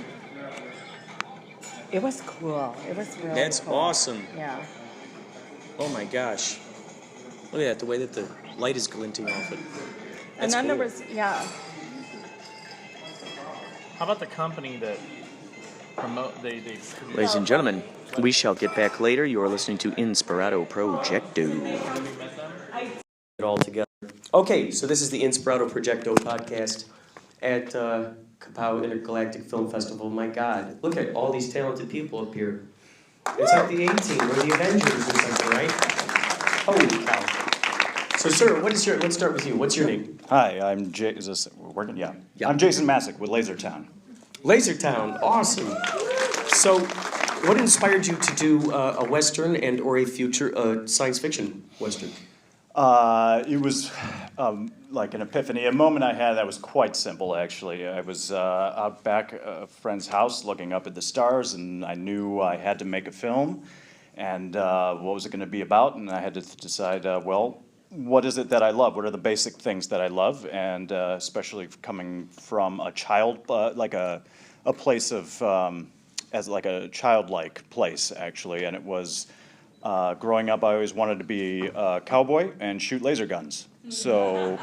It was cool. It was really That's cool. awesome. Yeah. Oh my gosh. Look at that, the way that the light is glinting off it. And That's then cool. there was, yeah. How about the company that promote they Ladies and gentlemen, we shall get back later. You are listening to Inspirado Projecto. It all together. Okay, so this is the Inspirado Projecto podcast at KaPow Intergalactic Film Festival. My God, look at all these talented people up here. It's like the A-Team or the Avengers or something, right? Holy cow. So, sir, let's start with you. What's your name? Hi, I'm Jay. Is this working? Yeah. I'm Jason Masick with Lazer Town. Lazer Town, awesome. So, what inspired you to do a Western and or a future science fiction Western? It was like an epiphany, a moment I had that was quite simple, actually. I was out back at a friend's house looking up at the stars, and I knew I had to make a film. And what was it going to be about? And I had to decide, well, what is it that I love? What are the basic things that I love? And especially coming from a child, like a place of, as like a childlike place, actually. And it was, growing up, I always wanted to be a cowboy and shoot laser guns. So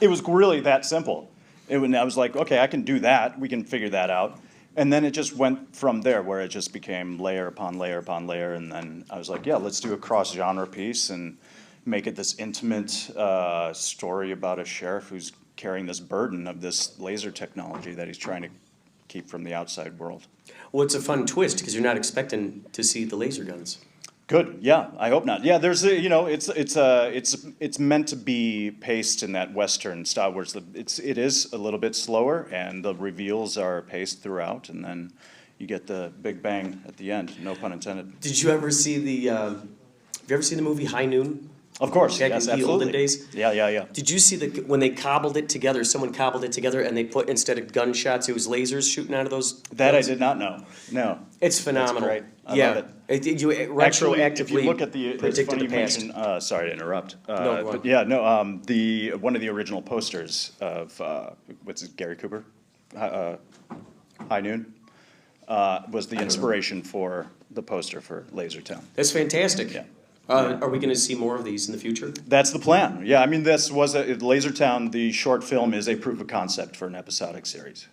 it was really that simple. I was like, okay, I can do that. We can figure that out. And then it just went from there, where it just became layer upon layer upon layer. And then I was like, yeah, let's do a cross-genre piece and make it this intimate story about a sheriff who's carrying this burden of this laser technology that he's trying to keep from the outside world. Well, it's a fun twist because you're not expecting to see the laser guns. Good. Yeah, I hope not. Yeah, there's a, it's meant to be paced in that Western style, where it is a little bit slower, and the reveals are paced throughout, and then you get the big bang at the end. No pun intended. Did you ever see the? Have you ever seen the movie High Noon? Of course, Back yes, in the olden absolutely. days. Yeah. Did you see when they cobbled it together? Someone cobbled it together, and they put, instead of gunshots, it was lasers shooting out of those. That guns? I did not know. No. It's phenomenal. That's great. I yeah. love it. You retroactively Actually, if you look at it's predicted funny the you past. mention, sorry to interrupt. No, go on. But yeah, no, one of the original posters of, what's it, Gary Cooper? High Noon, was the inspiration for the poster for Lazer Town. That's fantastic. Yeah. Are we going to see more of these in the future? That's the plan. Yeah, I mean, this was Lazer Town, the short film, is a proof of concept for an episodic series.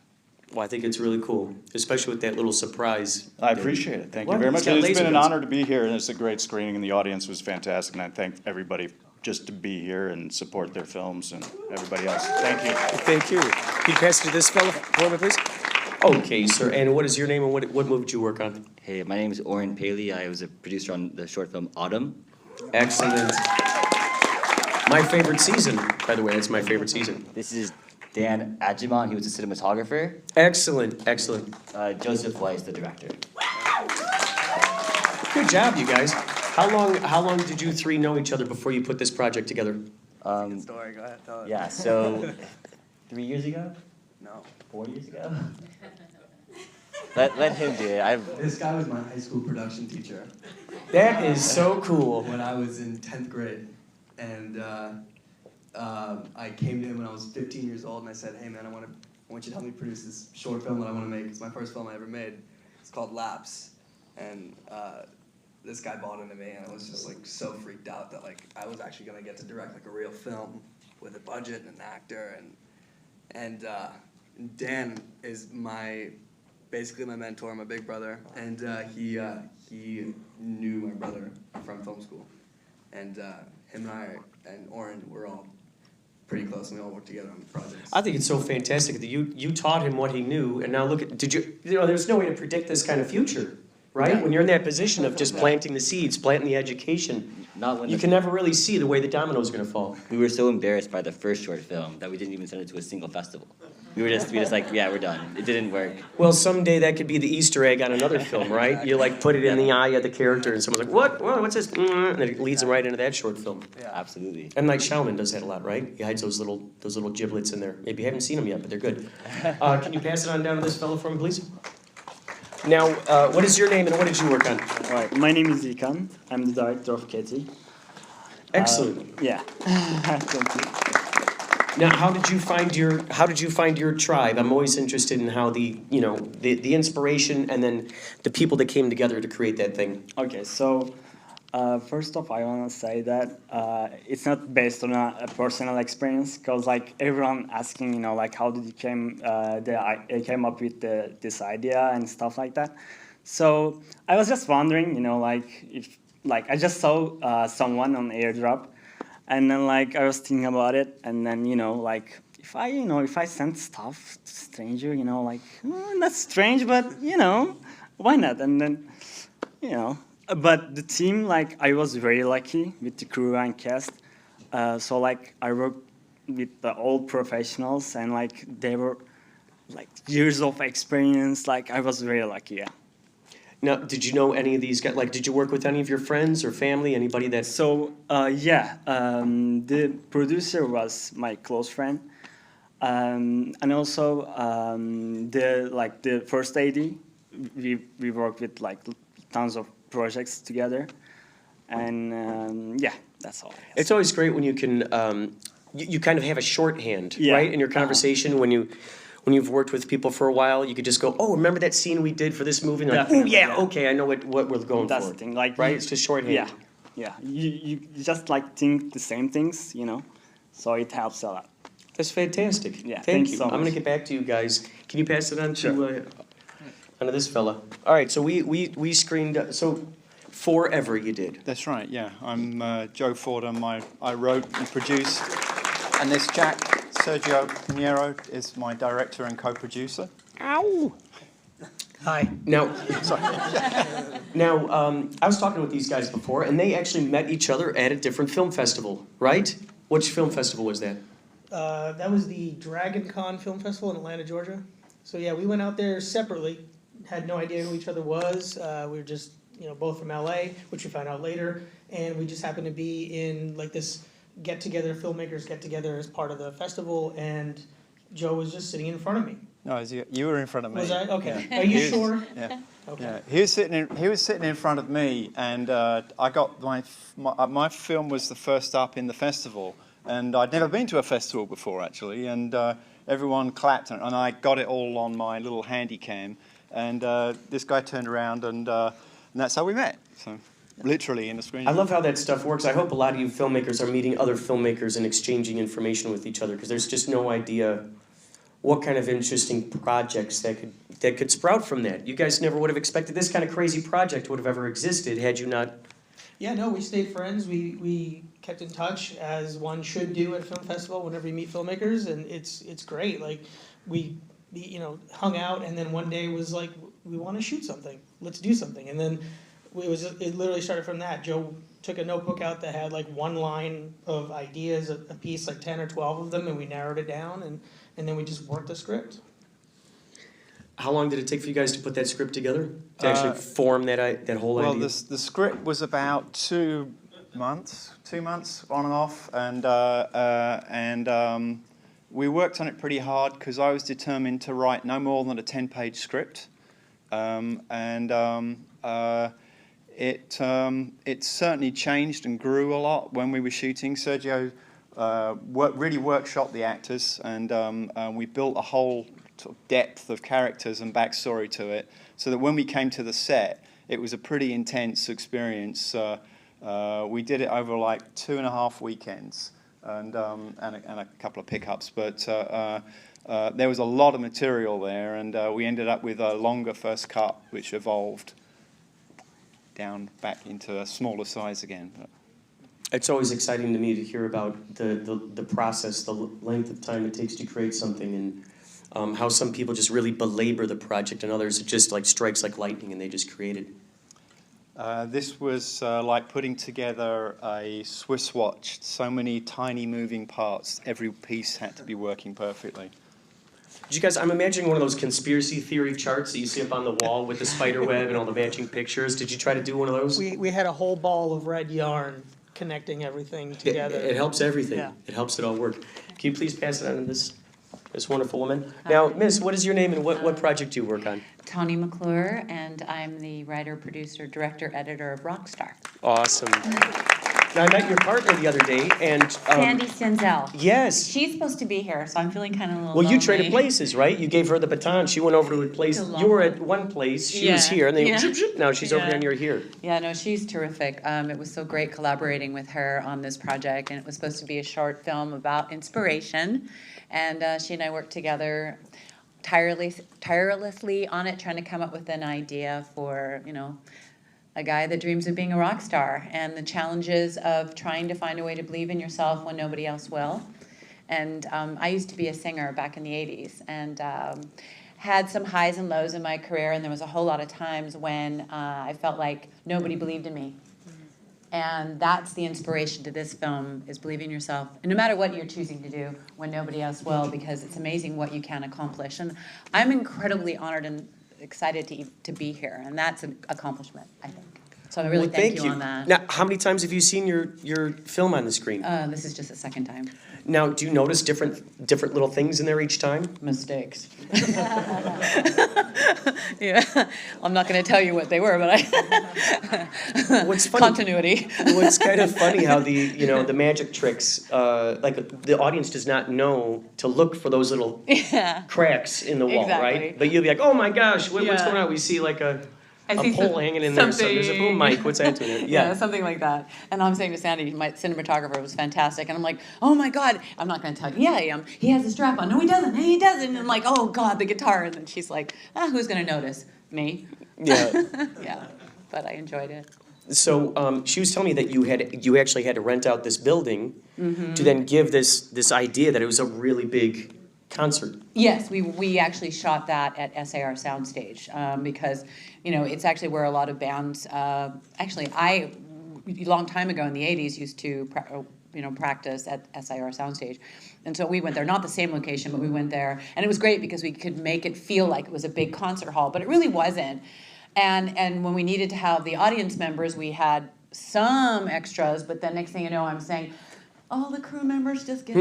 Well, I think it's really cool, especially with that little surprise. I appreciate it. Thank you What? very much. It's got It's laser been an guns. honor to be here, and it's a great screening, and the audience was fantastic, and I thank everybody just to be here and support their films and everybody else. Thank you. Thank you. Can you pass it to this fellow for me, please? Okay, sir, and what is your name and what movie did you work on? Hey, my name is Oren Paley. I was a producer on the short film Autumn. Excellent. My favorite season, by the way, that's my favorite season. This is Dan Adjumant. He was a cinematographer. Excellent, excellent. Joseph Weiss, the director. Good job, you guys. How long did you three know each other before you put this project together? Good story. Go ahead. Tell it. Yeah, so 3 years ago? No. 4 years ago? Let him do it. This guy was my high school production teacher. That is so cool. When I was in 10th grade. And I came to him when I was 15 years old and I said, hey man, I want you to help me produce this short film that I want to make. It's my first film I ever made. It's called Laps. And this guy bought into me and I was just like so freaked out that like I was actually gonna get to direct like a real film with a budget and an actor and Dan is basically my mentor, my big brother, and he knew my brother from film school, and him and I and Oren were all pretty close, and we all worked together on projects. I think it's so fantastic that you taught him what he knew, and now look at, there's no way to predict this kind of future, right? Yeah. When you're in that position of just planting the seeds, planting the education, you can never really see the way the dominoes are going to fall. We were so embarrassed by the first short film that we didn't even send it to a single festival. We just like, yeah, we're done. It didn't work. Well, someday that could be the Easter egg on another film, right? You like put it in the eye of the character, and someone's like, "What? What's this?" And it leads them right into that short film. Yeah, absolutely. M. Night Shyamalan does that a lot, right? He hides those little giblets in there. Maybe you haven't seen them yet, but they're good. Can you pass it on down to this fellow for me, please? Now, what is your name and what did you work on? All right, my name is Ikan. I'm the director of KATY. Excellent. Yeah. Thank you. Now, how did you find your tribe? I'm always interested in how the inspiration and then the people that came together to create that thing. Okay, so first off, I want to say that it's not based on a personal experience, because like everyone asking, like how did you came up with this idea and stuff like that. So I was just wondering, if I just saw someone on airdrop. And then, I was thinking about it, and then, if I send stuff to a stranger, that's strange, but, why not? And then, but the team, I was very lucky with the crew and cast. So, I worked with the old professionals, and, they were, years of experience. I was very lucky, yeah. Now, did you know any of these guys? Did you work with any of your friends or family? Anybody that? So, yeah, the producer was my close friend, and also the first AD. We worked with tons of projects together, and yeah, that's all. It's always great when you can you kind of have a shorthand, Yeah. right, in your conversation when you've worked with people for a while, you could just go, oh, remember that scene we did for this movie? And like, oh, yeah, okay, I know what we're going That's for. the thing, right? It's just shorthand. Yeah, yeah. You just think the same things, so it helps a lot. That's fantastic. Yeah, Thank you. so I'm much. gonna get back to you guys. Can you pass it on to onto this fella? All right, so we screened. So Forever you did. That's right, yeah. I'm Joe Fordham. I wrote and produced. And this Jack Sergio Pinheiro is my director and co-producer. Ow! Hi. Now, sorry. Now, I was talking with these guys before, and they actually met each other at a different film festival, right? Which film festival was that? That was the Dragon Con Film Festival in Atlanta, Georgia. So yeah, we went out there separately, had no idea who each other was. We were just, both from LA, which we found out later, and we just happened to be in this get-together, filmmakers get-together as part of the festival, and Joe was just sitting in front of me. No, you were in front of me. Was I? Okay. Yeah. Are you sure? Yeah. Okay. Yeah. He was sitting in front of me, and I got my film was the first up in the festival, and I'd never been to a festival before actually, and everyone clapped, and I got it all on my little handy cam, and this guy turned around, and that's how we met. So. Literally in the screen. I love how that stuff works. I hope a lot of you filmmakers are meeting other filmmakers and exchanging information with each other, because there's just no idea what kind of interesting projects that could sprout from that. You guys never would have expected this kind of crazy project would have ever existed had you not. Yeah, no, we stayed friends. We kept in touch, as one should do at a film festival whenever you meet filmmakers, and it's great. We hung out, and then one day was like, we want to shoot something. Let's do something. And then it literally started from that. Joe took a notebook out that had like one line of ideas, a piece, like 10 or 12 of them, and we narrowed it down, and then we just worked the script. How long did it take for you guys to put that script together? To actually form that whole idea? Well, the script was about 2 months on and off, and we worked on it pretty hard because I was determined to write no more than a 10-page script, it certainly changed and grew a lot when we were shooting. Sergio really workshopped the actors, and we built a whole sort of depth of characters and backstory to it, so that when we came to the set, it was a pretty intense experience. We did it over like 2.5 weekends, and a couple of pickups, but there was a lot of material there, and we ended up with a longer first cut, which evolved down back into a smaller size again. It's always exciting to me to hear about the process, the length of time it takes to create something, and how some people just really belabor the project, and others it just like strikes like lightning and they just create it. This was like putting together a Swiss watch. So many tiny moving parts. Every piece had to be working perfectly. Did you guys, I'm imagining one of those conspiracy theory charts that you see up on the wall with the spider web and all the matching pictures. Did you try to do one of those? We had a whole ball of red yarn connecting everything together. It helps everything. Yeah. It helps it all work. Can you please pass it on to this wonderful woman? Now, Miss, what is your name and what project do you work on? Tony McClure, and I'm the writer, producer, director, editor of Rockstar. Awesome. Now, I met your partner the other day, and... Sandy Stenzel. Yes. She's supposed to be here, so I'm feeling kind of a little Well, you lonely. traded places, right? You gave her the baton. She went over to a place. You were at one place. She was here, and then zip, zip, now she's over there and you're here. Yeah, no, she's terrific. It was so great collaborating with her on this project, and it was supposed to be a short film about inspiration, and she and I worked together tirelessly on it, trying to come up with an idea for, a guy that dreams of being a rock star, and the challenges of trying to find a way to believe in yourself when nobody else will. And I used to be a singer back in the 80s, and had some highs and lows in my career, and there was a whole lot of times when I felt like nobody believed in me. And that's the inspiration to this film, is believe in yourself. And no matter what you're choosing to do when nobody else will, because it's amazing what you can accomplish. And I'm incredibly honored and excited to be here, and that's an accompliment, I think. So I really thank you on that. Now, how many times have you seen your film on the screen? This is just the second time. Now, do you notice different little things in there each time? Mistakes. Yeah, I'm not going to tell you what they were, but What's funny? Continuity. What's kind of funny how the magic tricks, like the audience does not know to look for those little cracks in the wall, right? But you'll be like, oh my gosh, what's going on? We see like a pole hanging in there. There's a boom mic. What's that doing? Yeah, something like that. And I'm saying to Sandy, my cinematographer was fantastic. And I'm like, oh my God, I'm not going to tell you. Yeah, I am. He has a strap on. No, he doesn't. No, he doesn't. And I'm like, oh God, the guitar. And then she's like, who's going to notice? Me. Yeah. Yeah, but I enjoyed it. So she was telling me that you actually had to rent out this building to then give this idea that it was a really big concert. Yes, we actually shot that at SAR Soundstage because, it's actually where a lot of bands, actually I, a long time ago in the 80s, used to practice at SAR Soundstage. And so we went there, not the same location, but we went there. And it was great because we could make it feel like it was a big concert hall, but it really wasn't. And when we needed to have the audience members, we had some extras, but then next thing you know, I'm saying, all the crew members just get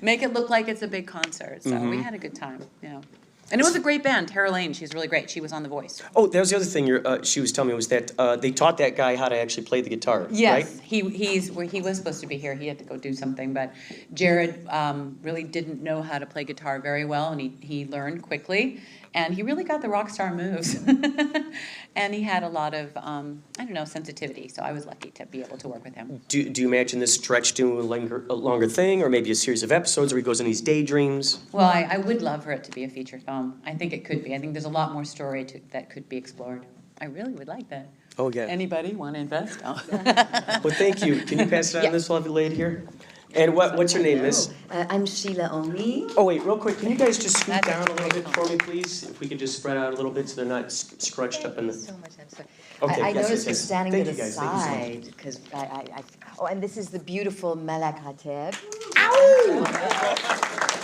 make it look like it's a big concert. So we had a good time, And it was a great band. Tara Lane, she's really great. She was on The Voice. Oh, that was the other thing she was telling me was that they taught that guy how to actually play the guitar, yes, right? he was supposed to be here. He had to go do something, but Jared really didn't know how to play guitar very well, and he learned quickly, and he really got the rock star moves. And he had a lot of, sensitivity, so I was lucky to be able to work with him. Do you imagine this stretch to a longer thing, or maybe a series of episodes where he goes in these daydreams? Well, I would love for it to be a feature film. I think it could be. I think there's a lot more story that could be explored. I really would like that. Oh, yeah. Anybody want to invest? Oh. Well, thank you. Can you pass it on? Yeah. This will have it laid here. And what's your name, miss? I'm Sheila Omi. Oh, wait, real quick, can you guys just scoot down a little bit for me, please? If we could just spread out a little bit so they're not scrunched up in the... So much, I'm sorry. Okay, I yes, noticed yes, you're yes. standing Thank to you the guys, thank you so much. side, because oh, and this is the beautiful Malak Hateb.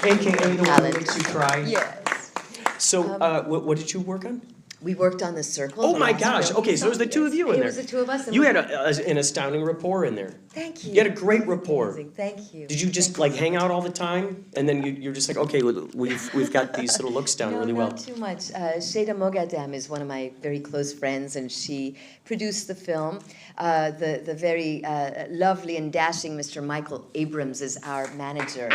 AKA the one that makes you cry. Yes. So, what did you work on? We worked on The Circle. Oh the my last gosh, film. okay, so it was the two of you in It there. was the two of us. and You we- had an astounding rapport in there. Thank you. You had a great rapport. Amazing. Thank you. Did you just like hang out all the time? And then you're just like, okay, we've got these little looks down No, really well. not too much. Sheda Mogadam is one of my very close friends, and she produced the film. The very lovely and dashing Mr. Michael Abrams is our manager.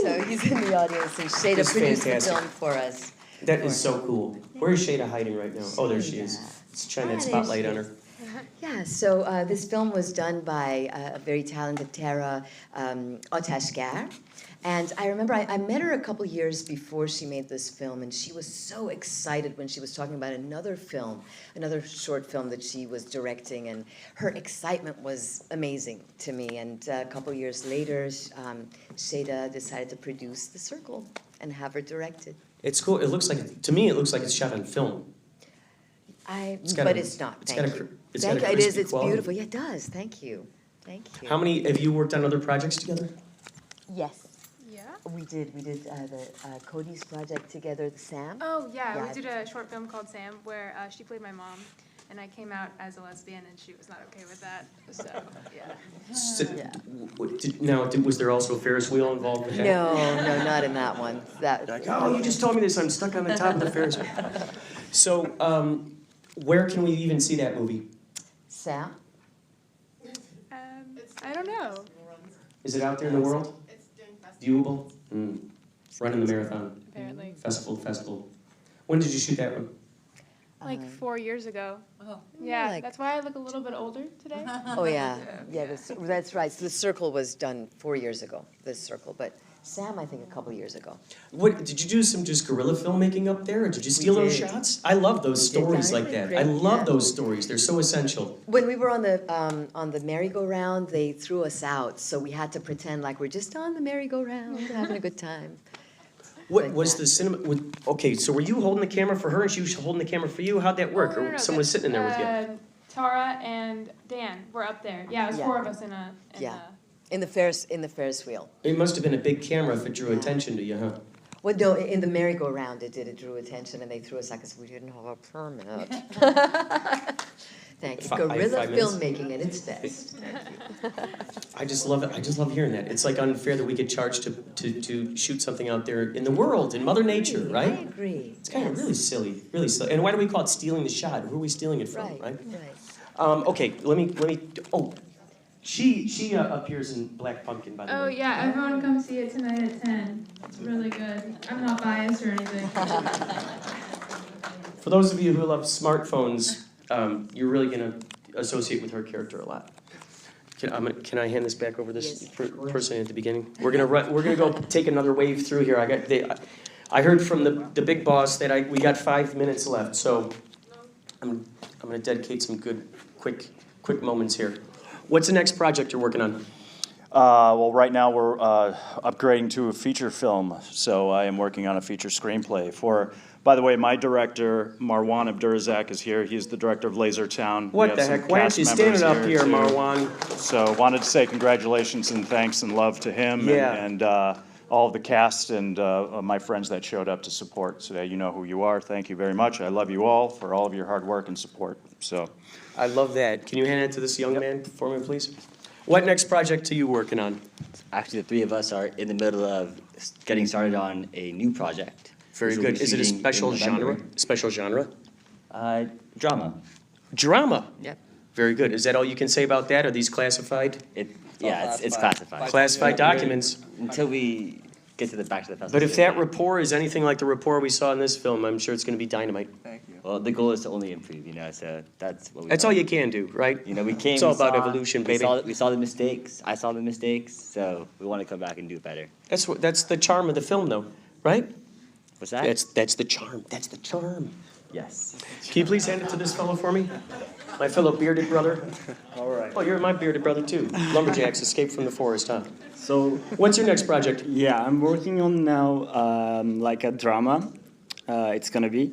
So he's in the audience, and Sheda That's produced fantastic. the film for us. That is so cool. Where is Shada hiding right now? Oh, there she is. Let's shine that there spotlight she on is. her. Yeah, so this film was done by a very talented Tara Otashgar. And I remember I met her a couple years before she made this film, and she was so excited when she was talking about another film, another short film that she was directing, and her excitement was amazing to me. And a couple years later, Shada decided to produce The Circle and have her directed. It's cool. It looks like, to me, it looks like it's shot on film. But it's not. Thank you. It's Thank got you. a It is. crispy It's quality. beautiful. Yeah, it does. Thank you. Thank you. How many, have you worked on other projects together? Yes. Yeah. We did the Cody's project together, Sam. Oh yeah, Yeah. we did a short film called Sam where she played my mom, and I came out as a lesbian, and she was not okay with that. So yeah. Was there also a Ferris wheel involved with that? No, not in that one. That. Like, oh, you just told me this. I'm stuck on the top of the Ferris wheel. So, where can we even see that movie? Sam. I don't know. Is it out there in the world? Viewable? Running the marathon. Apparently. Festival. When did you shoot that one? Like 4 years ago. Oh. Yeah, Like- that's why I look a little bit older today. Oh yeah, that's right. So The Circle was done 4 years ago. The Circle, but Sam, I think a couple years ago. What did you do? Some just guerrilla filmmaking up there, or did you steal those did. shots? I love those We did. stories like that. I Great, love yeah. those stories. They're so essential. When we were on the merry-go-round, they threw us out, so we had to pretend like we're just on the merry-go-round, having a good time. What was the cinema? Okay, so were you holding the camera for her, and she was holding the camera for you? How'd that work? Or someone was sitting in there with you? Tara and Dan were up there. Yeah, it was Yeah. 4 of us in a. In the Ferris wheel. It must have been a big camera if it drew attention to you, huh? Well, no, in the merry-go-round it did. It drew attention, and they threw us out because we didn't have a permit. Thank you. Guerrilla 5 minutes? filmmaking at its best. I just love it. I just love hearing that. It's like unfair that we get charged to shoot something out there in the world, in Mother Nature, right? I agree. It's kind of really silly, really silly. And why do we call it stealing the shot? Who are we stealing it from, right? Okay, let me. Oh, she appears in Black Pumpkin, by the Oh way. yeah, everyone come see it tonight at 10. It's really good. I'm not biased or anything. For those of you who love smartphones, you're really gonna associate with her character a lot. Can I hand this back over this person at the beginning? We're gonna go take another wave through here. I heard from the big boss that we got 5 minutes left, so I'm gonna dedicate some good quick moments here. What's the next project you're working on? Well, right now we're upgrading to a feature film, so I am working on a feature screenplay for. By the way, my director, Marwan Abdurazak, is here. He's the director of Lazer Town. What the heck? Why aren't you standing up here, too. Marwan? So wanted to say congratulations and thanks and love to him and all of the cast and my friends that showed up to support today. You know who you are. Thank you very much. I love you all for all of your hard work and support. So, I love that. Can you hand it to this young man for me, please? What next project are you working on? Actually, the three of us are in the middle of getting started on a new project. Very which we'll good. be Is it a shooting in special genre? November. Special genre? Drama. Drama? Yep. Very good. Is that all you can say about that? Are these classified? Yeah, it's classified. Classified documents. Until we get to the back to the festival. But if that rapport is anything like the rapport we saw in this film, I'm sure it's going to be dynamite. Thank you. Well, the goal is to only improve, so that's what we That's all you can do, right? we came. It's all we about saw- evolution, we baby. we saw the mistakes. I saw the mistakes, so we want to come back and do better. That's the charm of the film, though, right? What's that? That's the charm. That's the charm. Yes. Can you please hand it to this fellow for me? My fellow bearded brother. All right. Oh, you're my bearded brother, too. Lumberjacks escaped from the forest, huh? So what's your next project? Yeah, I'm working on now like a drama. It's gonna be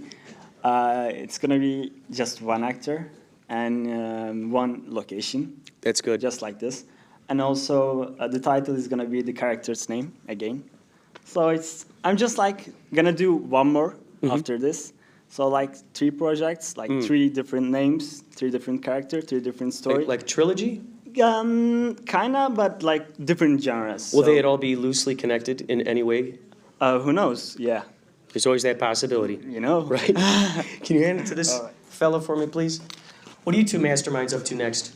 just one actor and one location. That's good. Just like this, and also the title is gonna be the character's name again. So I'm just like gonna do one more after this. So like 3 projects, like 3 different names, 3 different characters, 3 different stories. Like trilogy? Kinda, but like different genres. Will they all be loosely connected in any way? Who knows? Yeah. There's always that possibility. You know. Right? Can you hand it to this fella for me, please? What are you two masterminds up to next?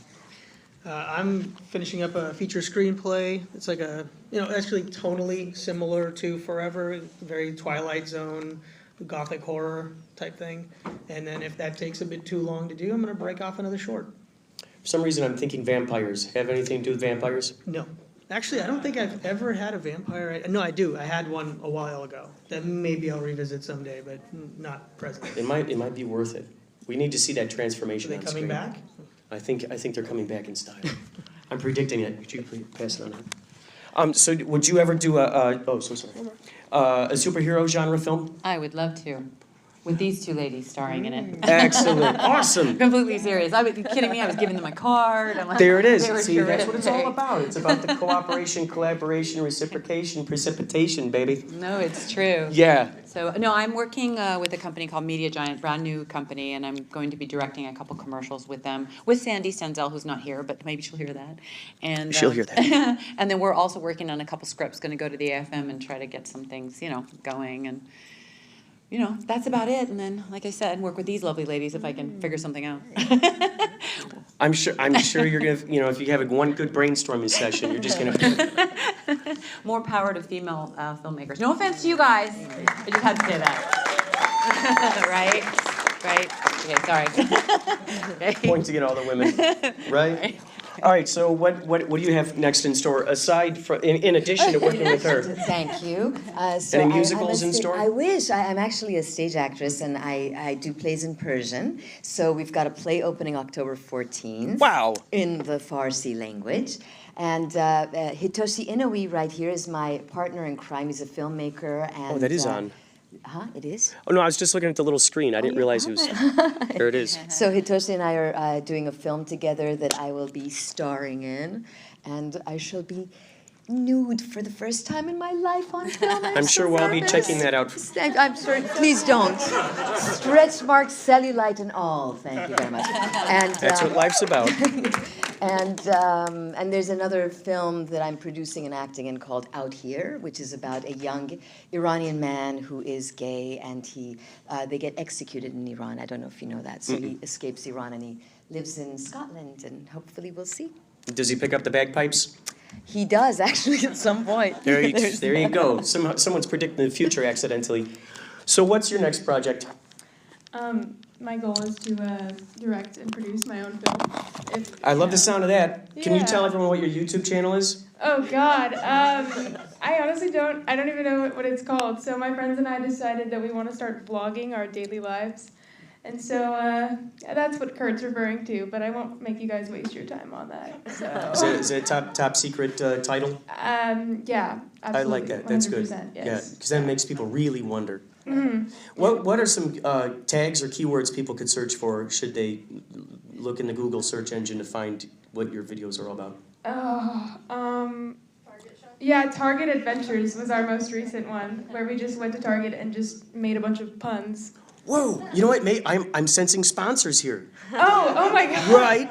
I'm finishing up a feature screenplay. It's like actually tonally similar to Forever, very Twilight Zone, gothic horror type thing. And then if that takes a bit too long to do, I'm going to break off another short. For some reason, I'm thinking vampires. Have anything to do with vampires? No. Actually, I don't think I've ever had a vampire. No, I do. I had one a while ago that maybe I'll revisit someday, but not present. It might be worth it. We need to see that transformation Are they on coming screen. back? I think they're coming back in style. I'm predicting it. Could you please pass it on? So would you ever do a superhero genre film? I would love to. With these 2 ladies starring in it. Excellent. Awesome. Completely serious. I was kidding me. I was giving them my card. I'm like, There it is. they were See, that's what it's all terrific. about. It's about the cooperation, collaboration, reciprocation, precipitation, baby. No, it's true. Yeah. So, no, I'm working with a company called Media Giant, brand new company, and I'm going to be directing a couple commercials with them, with Sandy Stenzel, who's not here, but maybe she'll hear that. And She'll hear that. And then we're also working on a couple scripts, going to go to the AFM and try to get some things, going. And, that's about it. And then, like I said, work with these lovely ladies if I can figure something out. I'm sure you're gonna, if you have one good brainstorming session, you're just gonna. More power to female filmmakers. No offense to you guys, I just had to say that. Right? Okay, sorry. Pointing at all the women, right? All right. So what do you have next in store aside from in addition to working with her? Thank you. Any musicals in store? I wish. I'm actually a stage actress, and I do plays in Persian. So we've got a play opening October 14th. Wow. In the Farsi language. And Hitoshi Inoue right here is my partner in crime. He's a filmmaker. And, that is on. It is? Oh, no, I was just looking at the little screen. I didn't realize it was. There it is. So Hitoshi and I are doing a film together that I will be starring in, and I shall be nude for the first time in my life on film. I'm sure we'll be checking that out. I'm sorry, please don't. Stretch marks, cellulite, and all. Thank you very much. And That's what life's about. And there's another film that I'm producing and acting in called Out Here, which is about a young Iranian man who is gay, and they get executed in Iran. I don't know if you know that. So he escapes Iran and he lives in Scotland, and hopefully we'll see. Does he pick up the bagpipes? He does, actually, at some point. There you go. Someone's predicting the future accidentally. So what's your next project? My goal is to direct and produce my own film. I love the sound of that. Can you Yeah. tell everyone what your YouTube channel is? Oh God, I honestly don't. I don't even know what it's called. So my friends and I decided that we want to start vlogging our daily lives, and so that's what Kurt's referring to. But I won't make you guys waste your time on that. So. Is it a top secret title? Yeah, absolutely. I like that. That's good. 100%, yes. Yeah, because that makes people really wonder. Mhm. What are some tags or keywords people could search for should they look in the Google search engine to find what your videos are all about? Yeah, Target Adventures was our most recent one, where we just went to Target and just made a bunch of puns. Whoa! You know what? I'm sensing sponsors here. Oh my God. Right?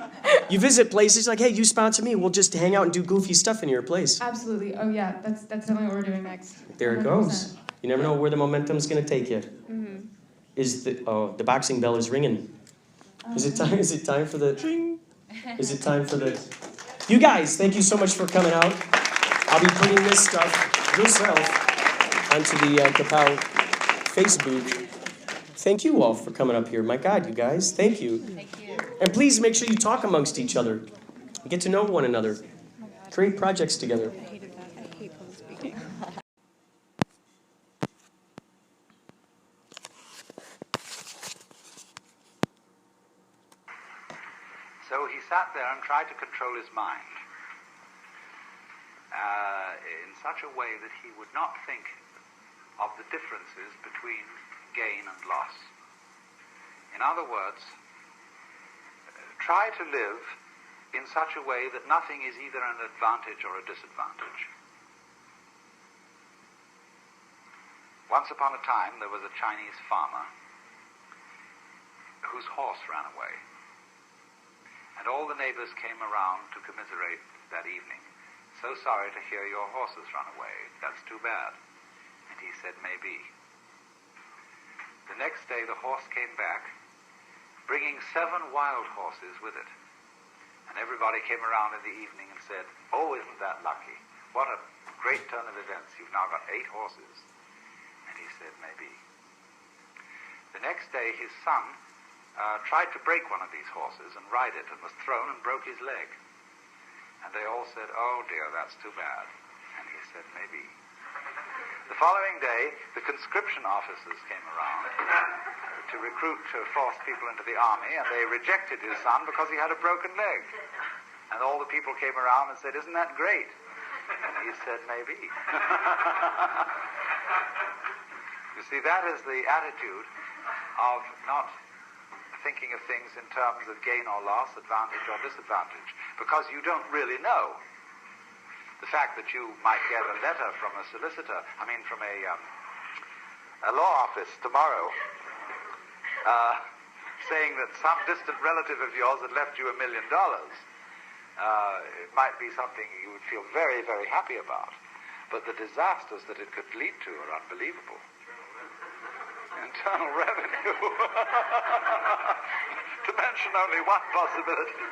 You visit places like, hey, you sponsor me. We'll just hang out and do goofy stuff in your place. Absolutely. Oh yeah, that's definitely what we're doing next. There it 100%. goes. You never know where the momentum's gonna take you. Mhm. Is the boxing bell is ringing? Is it time? Is it time for the? Is it time for the? You guys, thank you so much for coming out. I'll be putting this stuff yourself onto the KaPow Facebook. Thank you all for coming up here. My God, you guys, thank you. Thank you. And please make sure you talk amongst each other. Get to know one another. Create projects together. So he sat there and tried to control his mind. in such a way that he would not think of the differences between gain and loss. In other words, try to live in such a way that nothing is either an advantage or a disadvantage. Once upon a time, there was a Chinese farmer whose horse ran away. And all the neighbors came around to commiserate that evening. So sorry to hear your horse has run away. That's too bad. And he said, maybe. The next day, the horse came back, bringing 7 wild horses with it. And everybody came around in the evening and said, oh, isn't that lucky? What a great turn of events. You've now got 8 horses. And he said, maybe. The next day, his son tried to break one of these horses and ride it, and was thrown and broke his leg. And they all said, oh dear, that's too bad. And he said, maybe. The following day, the conscription officers came around to recruit, to force people into the army, and they rejected his son because he had a broken leg. And all the people came around and said, isn't that great? And he said, maybe. You see, that is the attitude of not thinking of things in terms of gain or loss, advantage or disadvantage, because you don't really know. The fact that you might get a letter from a solicitor, from a law office tomorrow, saying that some distant relative of yours had left you $1 million, it might be something you would feel very, very happy about. But the disasters that it could lead to are unbelievable. Internal revenue, to mention only one possibility.